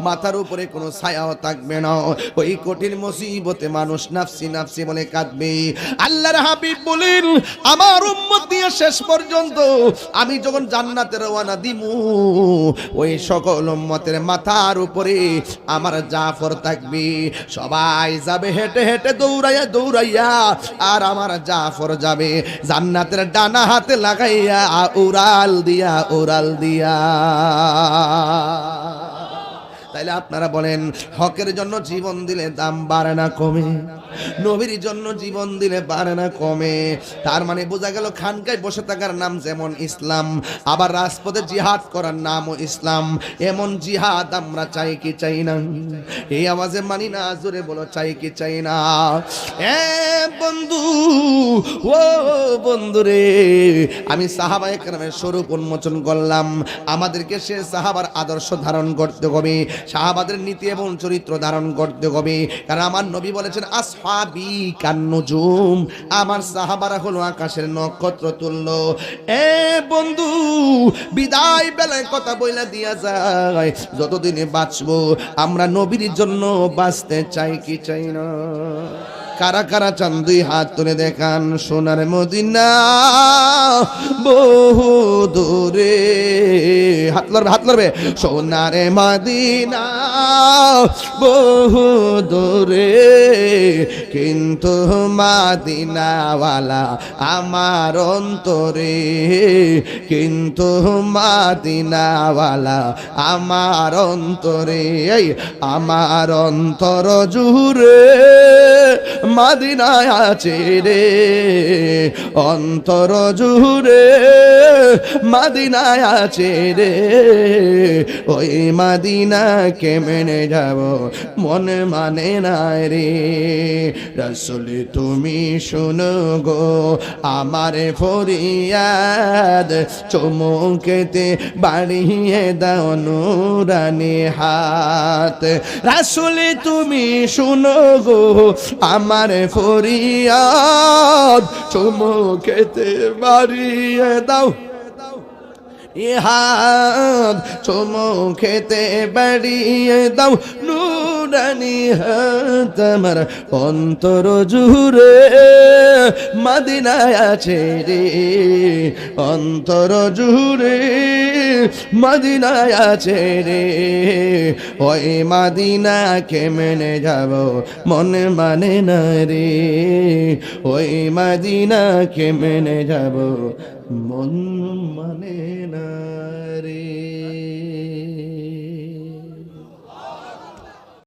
মাথার উপরে কোনো ছায়াও থাকবে না। ওই কঠিন মুসিবতে মানুষ নাফসি নাফসি বলে কাঁদবে। আল্লাহর হাবিব বলেন, আমার উম্মত দিয়ে শেষ পর্যন্ত আমি যখন জান্নাতে রওনা দিমু, ওই সকল উম্মতের মাথার উপরে আমার জাফর থাকবে। সবাই যাবে হেঁটে হেঁটে দৌড়াইয়া দৌড়াইয়া, আর আমার জাফর যাবে জান্নাতের ডানা হাতে লাগাইয়া, উড়াল দিয়া উড়াল দিয়া। তাইলে আপনারা বলেন, হকের জন্য জীবন দিলে দাম বাড়ে না কমে? নবীর জন্য জীবন দিলে বাড়ে না কমে? তার মানে বোঝা গেল, খানকায় বসে থাকার নাম যেমন ইসলাম, আবার রাজপথে জিহাদ করার নামও ইসলাম। এমন জিহাদ আমরা চাই কি চাই না? এই আওয়াজে মানি না, জোরে বলো চাই কি চাই না? এ বন্ধু, ও বন্ধু রে, আমি সাহাবায়ে কেরামের স্বরূপ উন্মোচন করলাম। আমাদেরকে সে সাহাবার আদর্শ ধারণ করতে হবে, সাহাবাদের নীতি এবং চরিত্র ধারণ করতে হবে। কারণ আমার নবী বলেছেন, আসহাবি কান্নুজুম, আমার সাহাবারা হলো আকাশের নক্ষত্র তুল্য। এ বন্ধু, বিদায় বেলায় কথা বইলা দিয়া যায়, যতদিনে বাঁচবো আমরা নবীর জন্য বাঁচতে চাই কি চাই না? কারা কারা চান দুই হাত তুলে দেখান। সোনার মদিনা বহু দূরে, হাত লড়বে হাত লড়বে। সোনার মদিনা বহু দূরে, কিন্তু মদিনাওয়ালা আমার অন্তরে, কিন্তু মদিনাওয়ালা আমার অন্তরে। আমার অন্তর জুড়ে মদিনায় আছে রে অন্তর জুড়ে মদিনায় আছে রে ওই মদিনাকে মেনে যাব মন মানে না রে রাসূল তুমি শোনো গো আমার ফরিয়াদ চুমুকেতে বাড়িয়ে দাও নুরানি হাত রাসূল তুমি শোনো গো আমার ফরিয়াদ চুমুকেতে বাড়িয়ে দাও হাত চুমুকেতে বাড়িয়ে দাও নুরানি হাত আমার অন্তর জুড়ে মদিনায় আছে রে অন্তর জুড়ে মদিনায় আছে রে ওই মদিনাকে মেনে যাব মন মানে না রে ওই মদিনাকে মেনে যাব মন মানে না